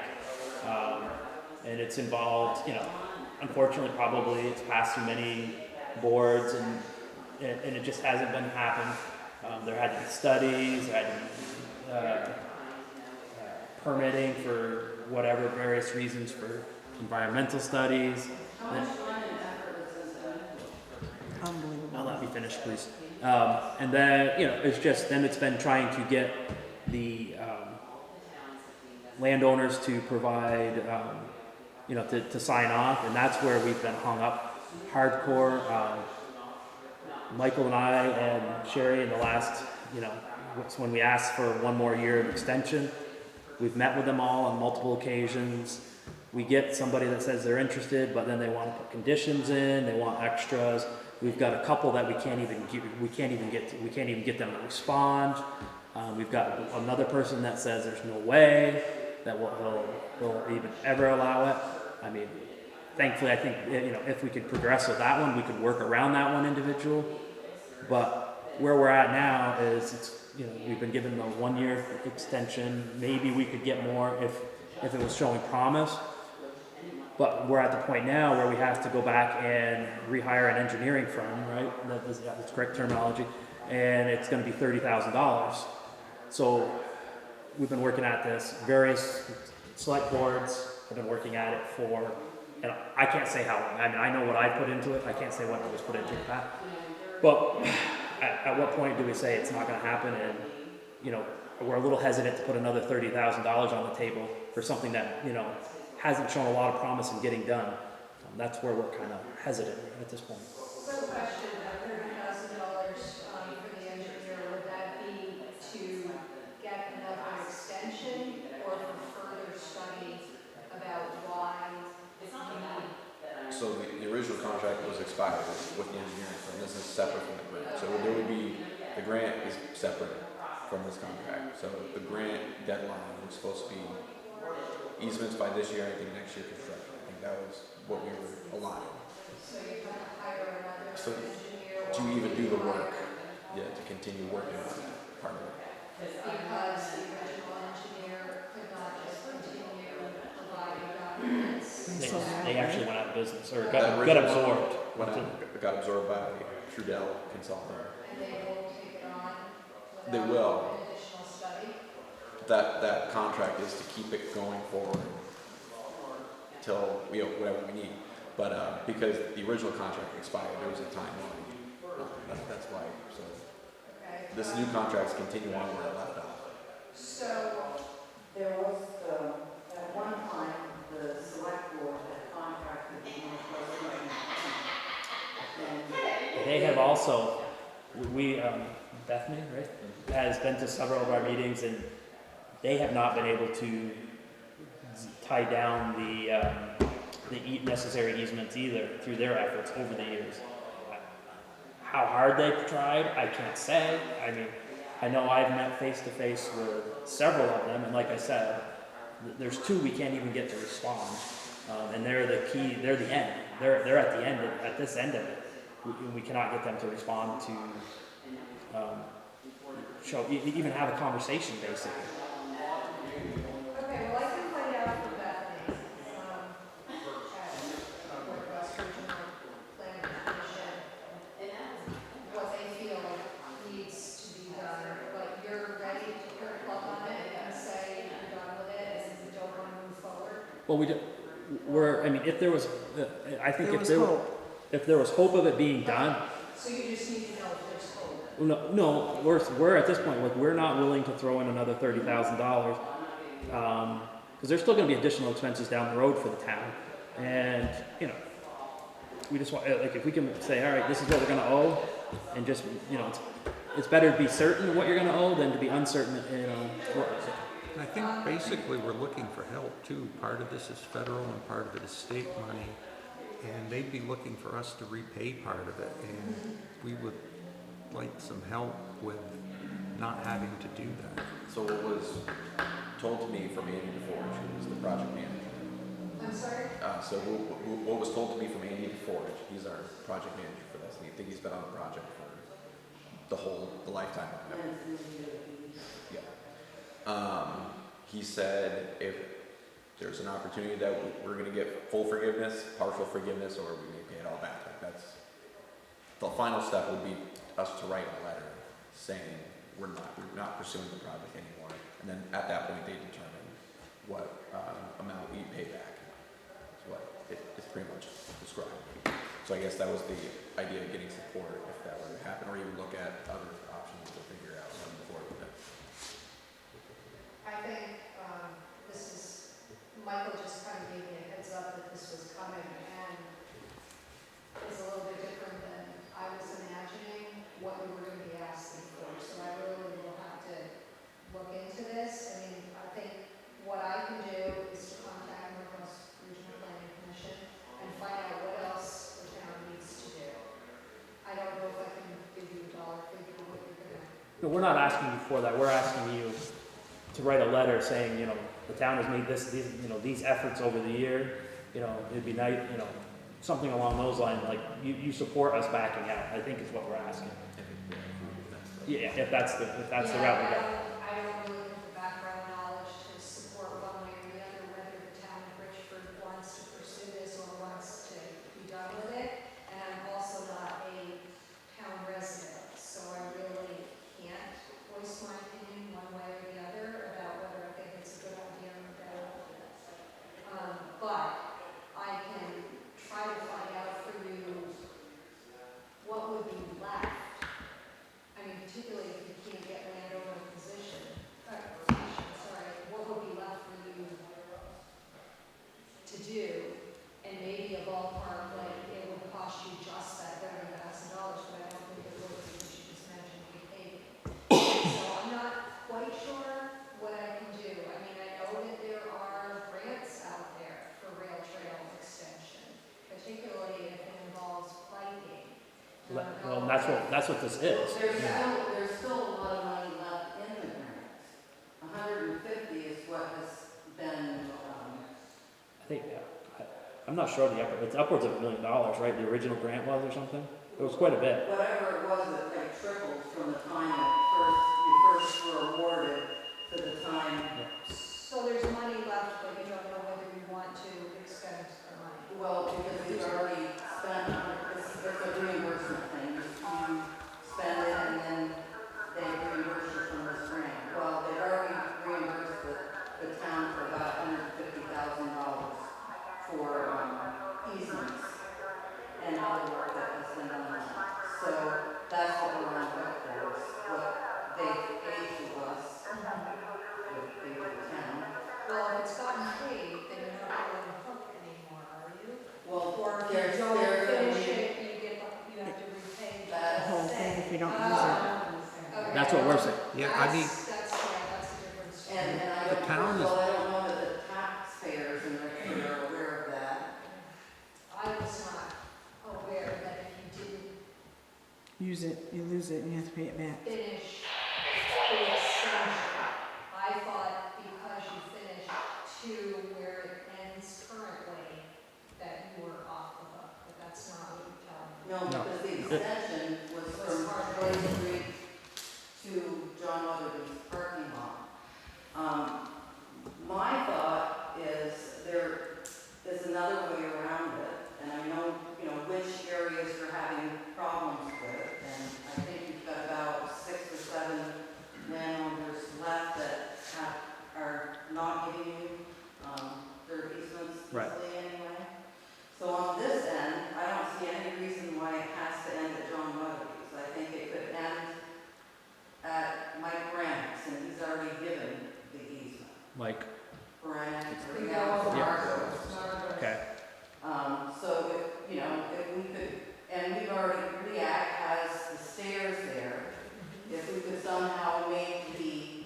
And it's involved, unfortunately probably it's passed through many boards and it just hasn't been happened. There had to be studies, there had to be permitting for whatever various reasons for environmental studies. Unbelievable. I'll let me finish, please. And then, it's been trying to get the landowners to provide, to sign off, and that's where we've been hung up hardcore. Michael and I and Sherry in the last, when we asked for one more year of extension, we've met with them all on multiple occasions. We get somebody that says they're interested, but then they want to put conditions in, they want extras. We've got a couple that we can't even get them to respond. We've got another person that says there's no way that he'll even ever allow it. I mean, thankfully, I think if we could progress with that one, we could work around that one individual. But where we're at now is we've been given the 1 year extension. Maybe we could get more if it was showing promise. But we're at the point now where we have to go back and rehire an engineering firm, right? That's correct terminology. And it's going to be $30,000. So we've been working at this. Various select boards have been working at it for, and I can't say how long. I mean, I know what I put into it. I can't say what was put into it. But at what point do we say it's not going to happen? And, we're a little hesitant to put another $30,000 on the table for something that, hasn't shown a lot of promise in getting done. That's where we're kind of hesitant at this point. Quick question, $30,000 for the engineer, would that be to get another extension or for further study about why you need? So the original contract was expired with the engineering firm. This is separate from the grant. So there would be, the grant is separate from this contract. So the grant deadline was supposed to be easements by this year, I think next year construction. I think that was what we were allotted. So you have to hire another So engineer? to even do the work, to continue working on that part of it. Because the original engineer could not just continue providing documents? They actually went out of business, or That got original absorbed. got absorbed by Trudell Consulting. And they will take it on They without will. an additional study? That contract is to keep it going forward till we whatever we need. But because the original contract expired, there was a timeline. That's why. So this new contract's continue on where it left off. So, there was, at one time, the select board had contracted the Northwest Regional Planning. They have also, we, Bethany, right, has been to several of our meetings, and they have not been able to tie down the necessary easements either through their efforts over the years. How hard they've tried, I can't say. I mean, I know I've met face to face with several of them, and like I said, there's two we can't even get to respond, and they're the key. They're the end. They're at the end. At this end of it, we cannot get them to respond to even have a conversation, basically. Okay, well, I can find out from Bethany, at Northwest Regional Planning Commission, what they feel needs to be done, but you're ready to put a plug on it and say you're done with it and you don't want to move forward? Well, I mean, if there was, I think if there was hope of it being done. So you just need to know if there's hope. No, we're at this point, like, we're not willing to throw in another $30,000, because there's still going to be additional expenses down the road for the town, and you know, we just want, like, if we can say, all right, this is what we're going to owe, and just, you know, it's better to be certain of what you're going to owe than to be uncertain, you know. And I think basically we're looking for help too. Part of this is federal and part of it is state money, and they'd be looking for us to repay part of it, and we would like some help with not having to do that. So what was told to me from Andy DeForge, who was the project manager. I'm sorry? So what was told to me from Andy DeForge, he's our project manager for this, and I think he's been on the project for the lifetime of it. Yeah. He said if there's an opportunity that we're going to get full forgiveness, partial forgiveness, or we may pay it all back. Like, that's the final step would be us to write a letter saying we're not pursuing the project anymore, and then at that point they determine what amount we pay back. That's what it's pretty much described. So I guess that was the idea of getting support if that were to happen, or even look at other options to figure out how to move forward with it. I think Michael just kind of gave me a heads up that this was coming, and it's a little bit different than I was imagining what we were going to be asking for. So I really will have to look into this. I mean, I think what I can do is to contact Northwest Regional Planning Commission and find out what else the town needs to do. I don't know if I can give you a dollar figure what you're going to. No, we're not asking you for that. We're asking you to write a letter saying, you know, the town has made these efforts over the year. You know, it'd be nice, you know, something along those lines, like you support us backing out, I think is what we're asking. Yeah, if that's the route we go. I don't really have the background knowledge to support one way or the other, whether the town of Richford wants to pursue this or wants to be done with it. And I'm also not a town resident, so I really can't voice my opinion one way or the other about whether I think it's a good idea or a bad idea. But I can try to find out for you what would be left. I mean, particularly if you can't get landowner position, what would be left for you to do? And maybe a ballpark, like, it would cost you just that $30,000, but I don't think it would, because you just mentioned we paid. So I'm not quite sure what I can do. I mean, I know that there are grants out there for rail trail extension, particularly if it involves piping. Well, that's what this is. There's still a lot of money left in the grants. 150 is what has been, I think, I'm not sure it's upwards of $1 million, right? The original grant was, or something? It was quite a bit. whatever it was that they trickled from the time that you first were awarded to the time. So there's money left, but you don't know whether you want to expend the money. Well, because we've already spent, it's a reimbursement thing. You spend it and then they reimburse you from this grant. Well, they've already reimbursed the town for about $150,000 for easements. That's what we're saying. Yeah, I mean, That's a different story. And I The don't, town is- well, I don't know that the taxpayers in Richford are aware of that. I was not aware that if you didn't Use it, you lose it, and you have to pay it back. finish the extension, I thought because you finished to where it ends currently, that you were off the hook, but that's not what you're telling me. No, No. because the extension was from Troy Street to John Weatherby's parking lot. My thought is there is another way around it, and I know, you know, which areas you're having problems with, and I think you've got about 6 or 7 landowners left that are not giving you their easements Right. easily anyway. So on this end, I don't see any reason why it has to end at John Weatherby's. I think it could end at Mike Grant's, and he's already given the easement. Like, Grant, or We yeah, go over Marcos. okay. So if, you know, if we could, and we've already, REAC has the stairs there. If we could somehow make the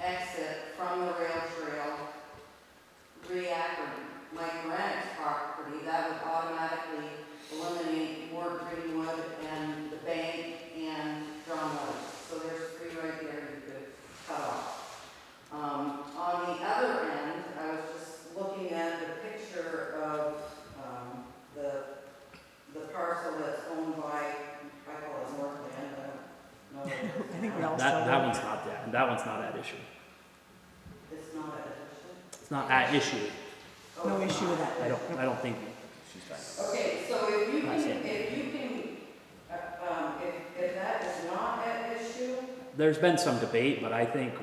exit from the rail trail, REAC or Mike Grant's property, that would automatically eliminate Ward Greenwood and the bank and John Weatherby. So there's 3 right there you could cut off. On the other end, I was just looking at the picture of the parcel that's owned by, I call it Northland, I don't know. I think we all That, saw that one's not that, that one's not at issue. It's not an issue. It's not at issue. No issue with that. I don't think she's talking Okay, so if you Not can, saying. if that is not at issue, There's been some debate, but I think,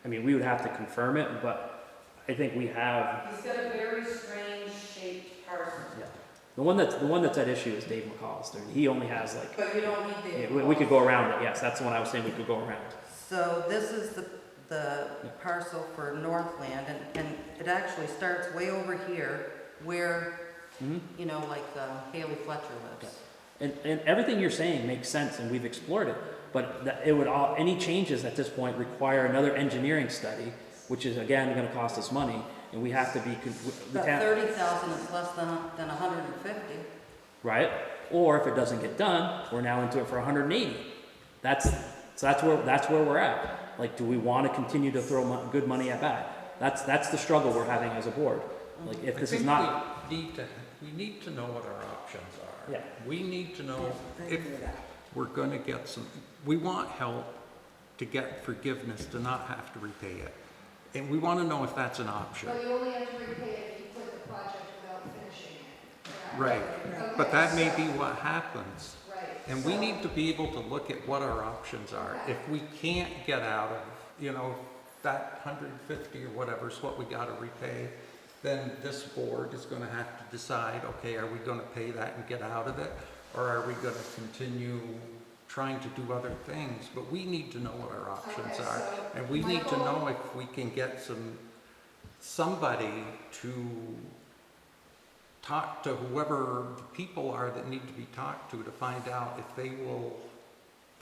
I mean, we would have to confirm it, but I think we have, he's got a very strange shaped parcel. yeah. The one that's at issue is Dave McCallister. He only has like, But you don't need the. yeah, we could go around it, yes, that's the one I was saying we could go around. So this is the parcel for Northland, and it actually starts way over here where, you know, like Haley Fletcher lives. And everything you're saying makes sense, and we've explored it, but it would all, any changes at this point require another engineering study, which is again gonna cost us money, and we have to be, But 30,000 is less than 150. right? Or if it doesn't get done, we're now into it for 180. So that's where we're at. Like, do we want to continue to throw good money at bat? That's the struggle we're having as a board. Like, if this is not, we need to know what our options are. Yeah. We need to know if we're going to get some, we want help to get forgiveness, to not have to repay it. And we want to know if that's an option. But you only have to repay it if you quit the project without finishing it. Right, Okay, but that may so- be what happens. Right. And we need to be able to look at what our options are. Okay. If we can't get out of, you know, that 150 or whatever is what we gotta repay, then this board is gonna have to decide, okay, are we gonna pay that and get out of it? Or are we gonna continue trying to do other things? But we need to know what our options Okay, are. so And we need to Michael- know if we can get somebody to talk to whoever the people are that need to be talked to find out if they will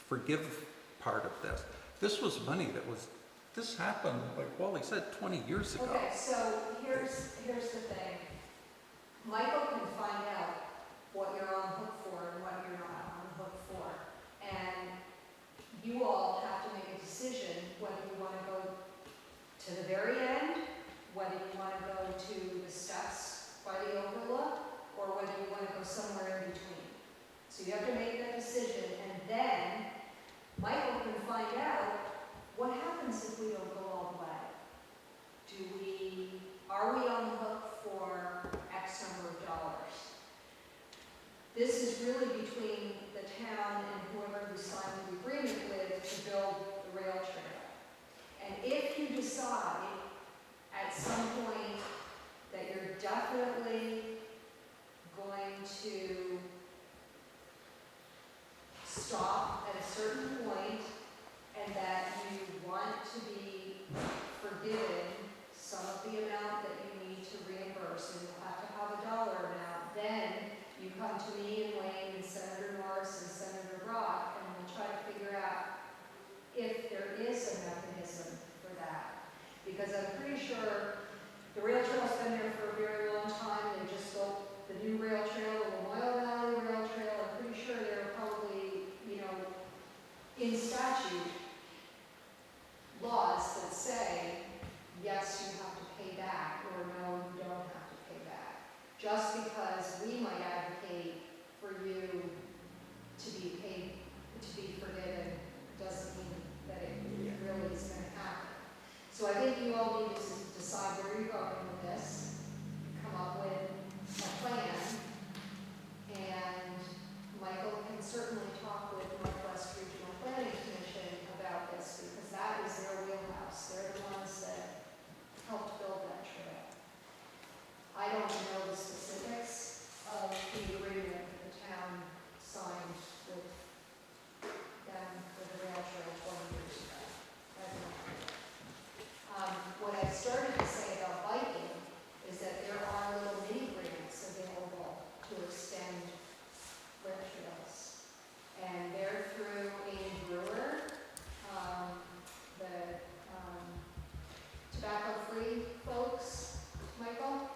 forgive part of this. This was money this happened, like Wally said, 20 years ago. Okay, so here's the thing. Michael can find out what you're on hook for and what you're not on hook for. And you all have to make a decision whether you want to go to the very end, whether you want to go to the steps by the overlook, or whether you want to go somewhere in between. So you have to make that decision, and then Michael can find out what happens if we don't go all the way. Are we on the hook for X number of dollars? This is really between the town and whoever you signed the agreement with to build the rail trail. And if you decide at some point that you're definitely going to stop at a certain point and that you want to be forgiven some of the amount that you need to reimburse, and you'll have to have a dollar amount, then you come to me and Wayne and Senator Norris and Senator Brock, and we'll try to figure out because I'm pretty sure the rail trail's been there for a very long time. They just built the new rail trail, the Lamoille Valley Rail Trail. I'm pretty sure there are probably, you know, in statute, laws that say, yes, you have to pay back, or no, you don't have to pay back. Just because we might advocate for you to be paid, to be forgiven, doesn't mean that it really is going to happen. So I think you all need to decide where you're going with this, come up with a plan, and Michael can certainly talk with Northwest Regional Planning Commission about this, because that is their wheelhouse. They're the ones that helped build that trail. I don't know the specifics of the agreement that the town signed with them for the rail trail 20 years ago. I have no idea. What I started to say about biking is that there are little mini grants available to extend rail trails. And they're through Amy Brewer, the tobacco-free folks, Michael.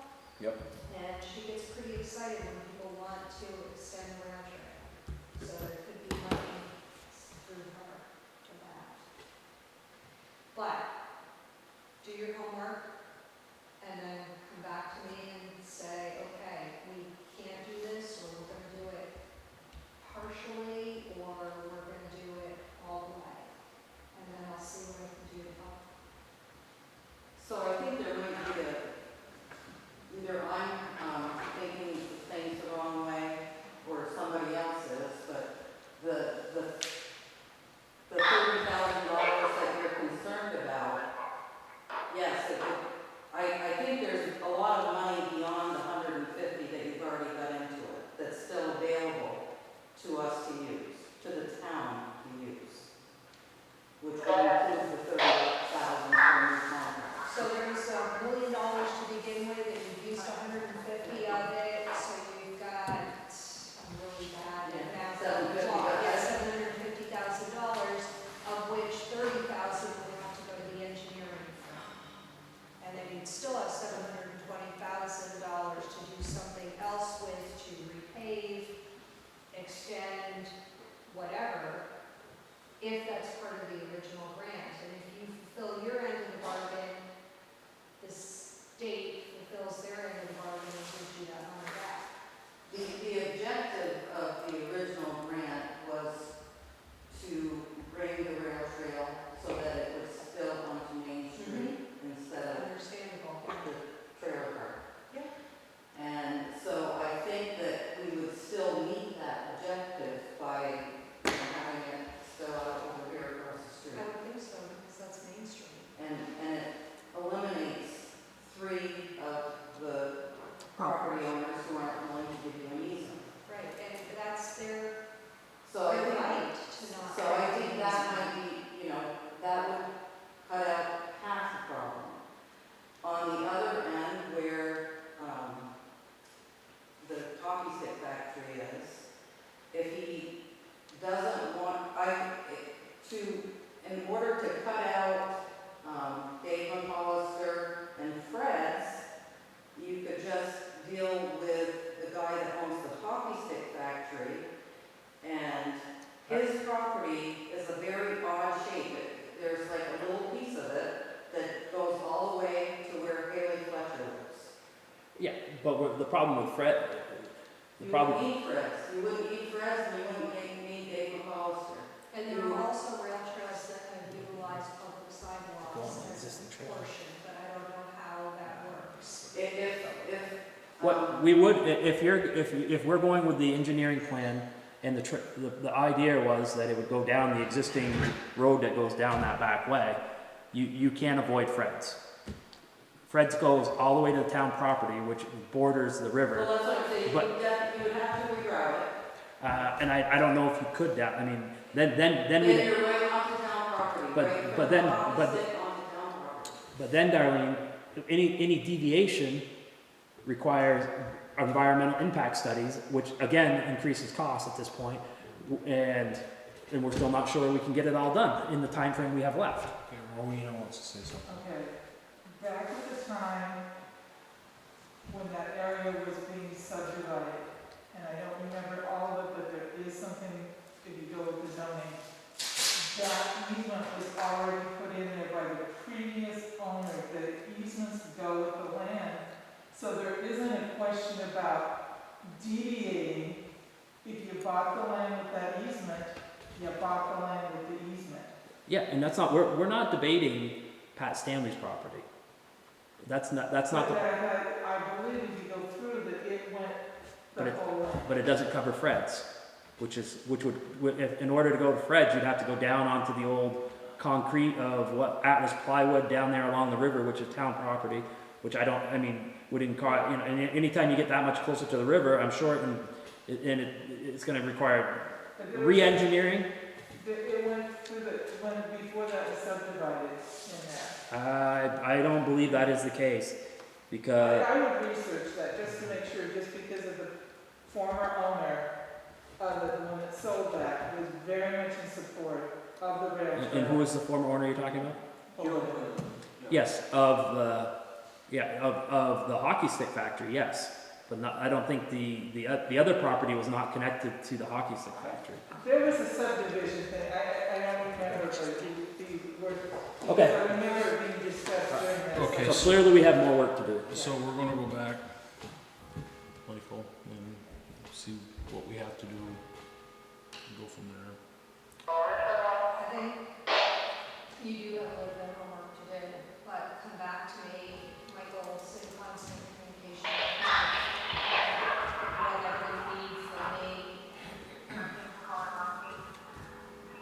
Yep. And she gets pretty excited when people want to extend the rail trail. So there could be money through her for that. But do your homework and then come back to me and say, okay, we can't do this, or we're going to do it partially, or we're going to do it all the way. And then I'll see what I can do to help. So I think there might be either I'm thinking things the wrong way, or somebody else is, but the $30,000 that you're concerned about, yes, I think there's a lot of money beyond the 150 that you've already got into it, that's still available to us to use, to the town to use, which would include the $30,000 from your contract. So there's $1 million to begin with, and you've used 150 of it, so you've got, I'm really bad at math. $750,000, of which $30,000 would have to go to the engineering firm. And then you'd still have $720,000 to do something else with, to repave, extend, whatever, if that's part of the original grant. And if you fulfill your end of the bargain, the state fulfills their end of the bargain and gives you that money back. The objective of the original grant was to bring the rail trail so that it would spill onto Main Street instead of Understandable. the trailer park. Yeah. And so I think that we would still meet that objective by having it spill out over here across the street. I would think so, because that's Main Street. And it eliminates 3 of the property owners who aren't willing to give you an easement. Right, and that's their So I think, right to not. so I think that might be, that would cut out half the problem. On the other end, where the hockey stick factory is, if he doesn't want, in order to cut out Dave McCollister and Fred's, you could just deal with the guy that owns the hockey stick factory, and his property is a very odd shape. There's like a little piece of it that goes all the way to where Haley Fletcher lives. Yeah, but the problem with Fred, You wouldn't need Fred's, and you wouldn't need Dave McCollister. And there are also rail trails that have utilized public sidewalks as a portion, but I don't know how that works. what we would, if we're going with the engineering plan, and the idea was that it would go down the existing road that goes down that back way, you can't avoid Fred's. Fred's goes all the way to the town property, which borders the river. Well, that's what I'm saying, you would have to reroute it. And I don't know if you could down. I mean, then You're right onto town property, but then, Darlene, any deviation requires environmental impact studies, which again increases costs at this point, and we're still not sure we can get it all done in the time frame we have left. Okay, Rowena wants to say something. Okay, back at the time when that area was being subdivided, and I don't remember all of it, but there is something, if you go with the zoning, that easement was already put in there by the previous owner, the easements go with the land. So there isn't a question about deviating. If you bought the land with that easement, you bought the land with the easement. Yeah, and that's not, we're not debating Pat Stanley's property. That's not the, I believe if you go through that it went the whole land. but it doesn't cover Fred's, which would, if, in order to go to Fred's, you'd have to go down onto the old concrete of what Atlas plywood down there along the river, which is town property, which would encourage, and anytime you get that much closer to the river, I'm sure, it's gonna require re-engineering. It went through before that was subdivided in there. I don't believe that is the case, because. I would research that just to make sure, just because of the former owner of it, the one that sold that, was very much in support of the rail trail. And who was the former owner you're talking about? Joe. Yes, of the hockey stick factory, yes. But not, I don't think the other property was not connected to the hockey stick factory. There was a subdivision thing, I don't remember, but Okay. I remember it being discussed during that. Okay. So clearly we have more work to do. So we're gonna go back, Michael, and see what we have to do, and go from there. I think you do have a little bit of homework to do, but come back to me, Michael, in constant communication. Whatever you need from me.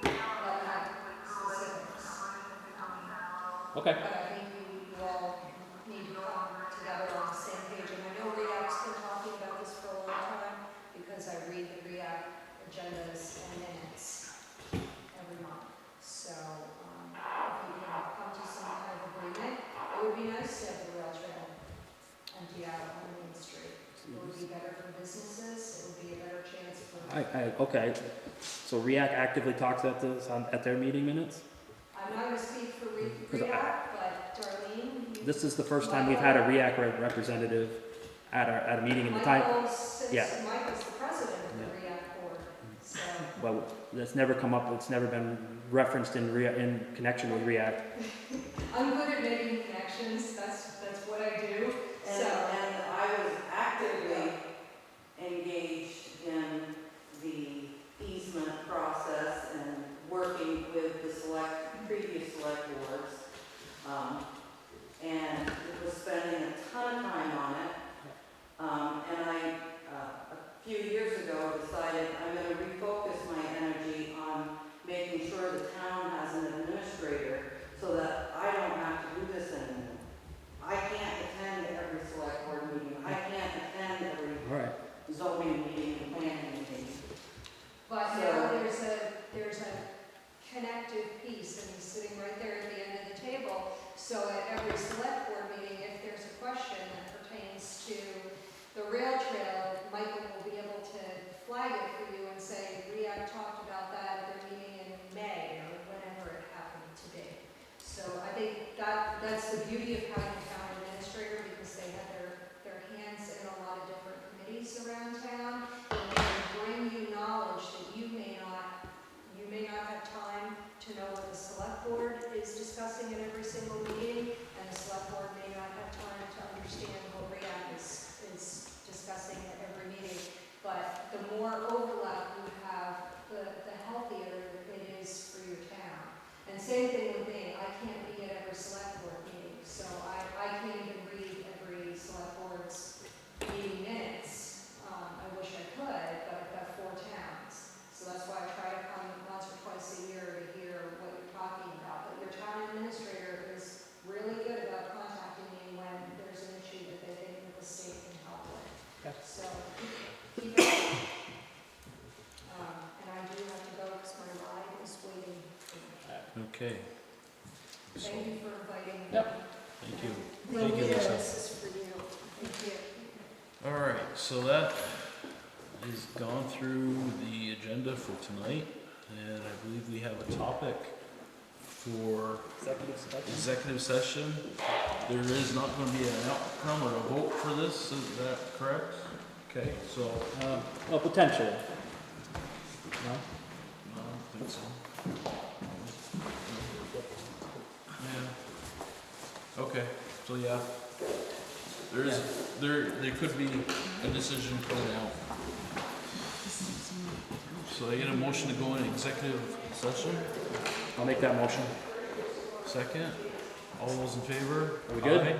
But not specifics. Okay. But I think you all need to come together on the same page. And I know REACT's been talking about this for a long time, because I read the REACT agendas and minutes every month. So, if you can come to some kind of agreement, it would be nice to have the rail trail empty out on Main Street. It would be better for businesses, it would be a better chance for. Okay. So REACT actively talks at this at their meeting minutes? I'm not gonna speak for REACT, but Darlene. This is the first time we've had a REACT representative at a meeting in the time. Michael's Yeah. the president of the REACT board, so. Well, that's never come up. It's never been referenced in connection with REACT. I'm good at making connections, that's what I do, And, so. and I was actively engaged in the easement process and working with the previous select boards. And was spending a ton of time on it. And I, a few years ago, decided I'm going to refocus my energy on making sure the town has an administrator so that I don't have to do this anymore. I can't attend every select board meeting. I can't attend every zoning meeting and planning meeting. But So- now there's a connective piece, and he's sitting right there at the end of the table. So at every select board meeting, if there's a question that pertains to the rail trail, Michael will be able to flag it for you and say, REACT talked about that at their meeting in May, or whenever it happened to be. So I think that's the beauty of having a town administrator, because they have their hands in a lot of different committees around town, and they can bring you knowledge that you may not have time to know what the select board is discussing in every single meeting, and the select board may not have time to understand what REACT is discussing at every meeting. But the more overlap you have, the healthier it is for your town. And same thing with me, I can't be at every select board meeting, so I can't even read every select board's meeting minutes. I wish I could, but I've got 4 towns. So that's why I try to come once or twice a year to hear what you're talking about. But your town administrator is really good about contacting me when there's an issue that they think that the state can help with. So keep it up. And I do have to go because my ride is waiting for me. Okay. Thank you for inviting me. Yep. Thank you. Thank you, Lisa. This is for you. Thank you. All right, so that is gone through the agenda for tonight, and I believe we have a topic for Executive session? executive session. There is not gonna be an outcome or a vote for this, is that correct? Okay, so, Well, potentially. No? no, I don't think so. Yeah. Okay, so yeah. There could be a decision coming out. So I get a motion to go in executive session, I'll make that motion. second. All those in favor? Are we good? Aye.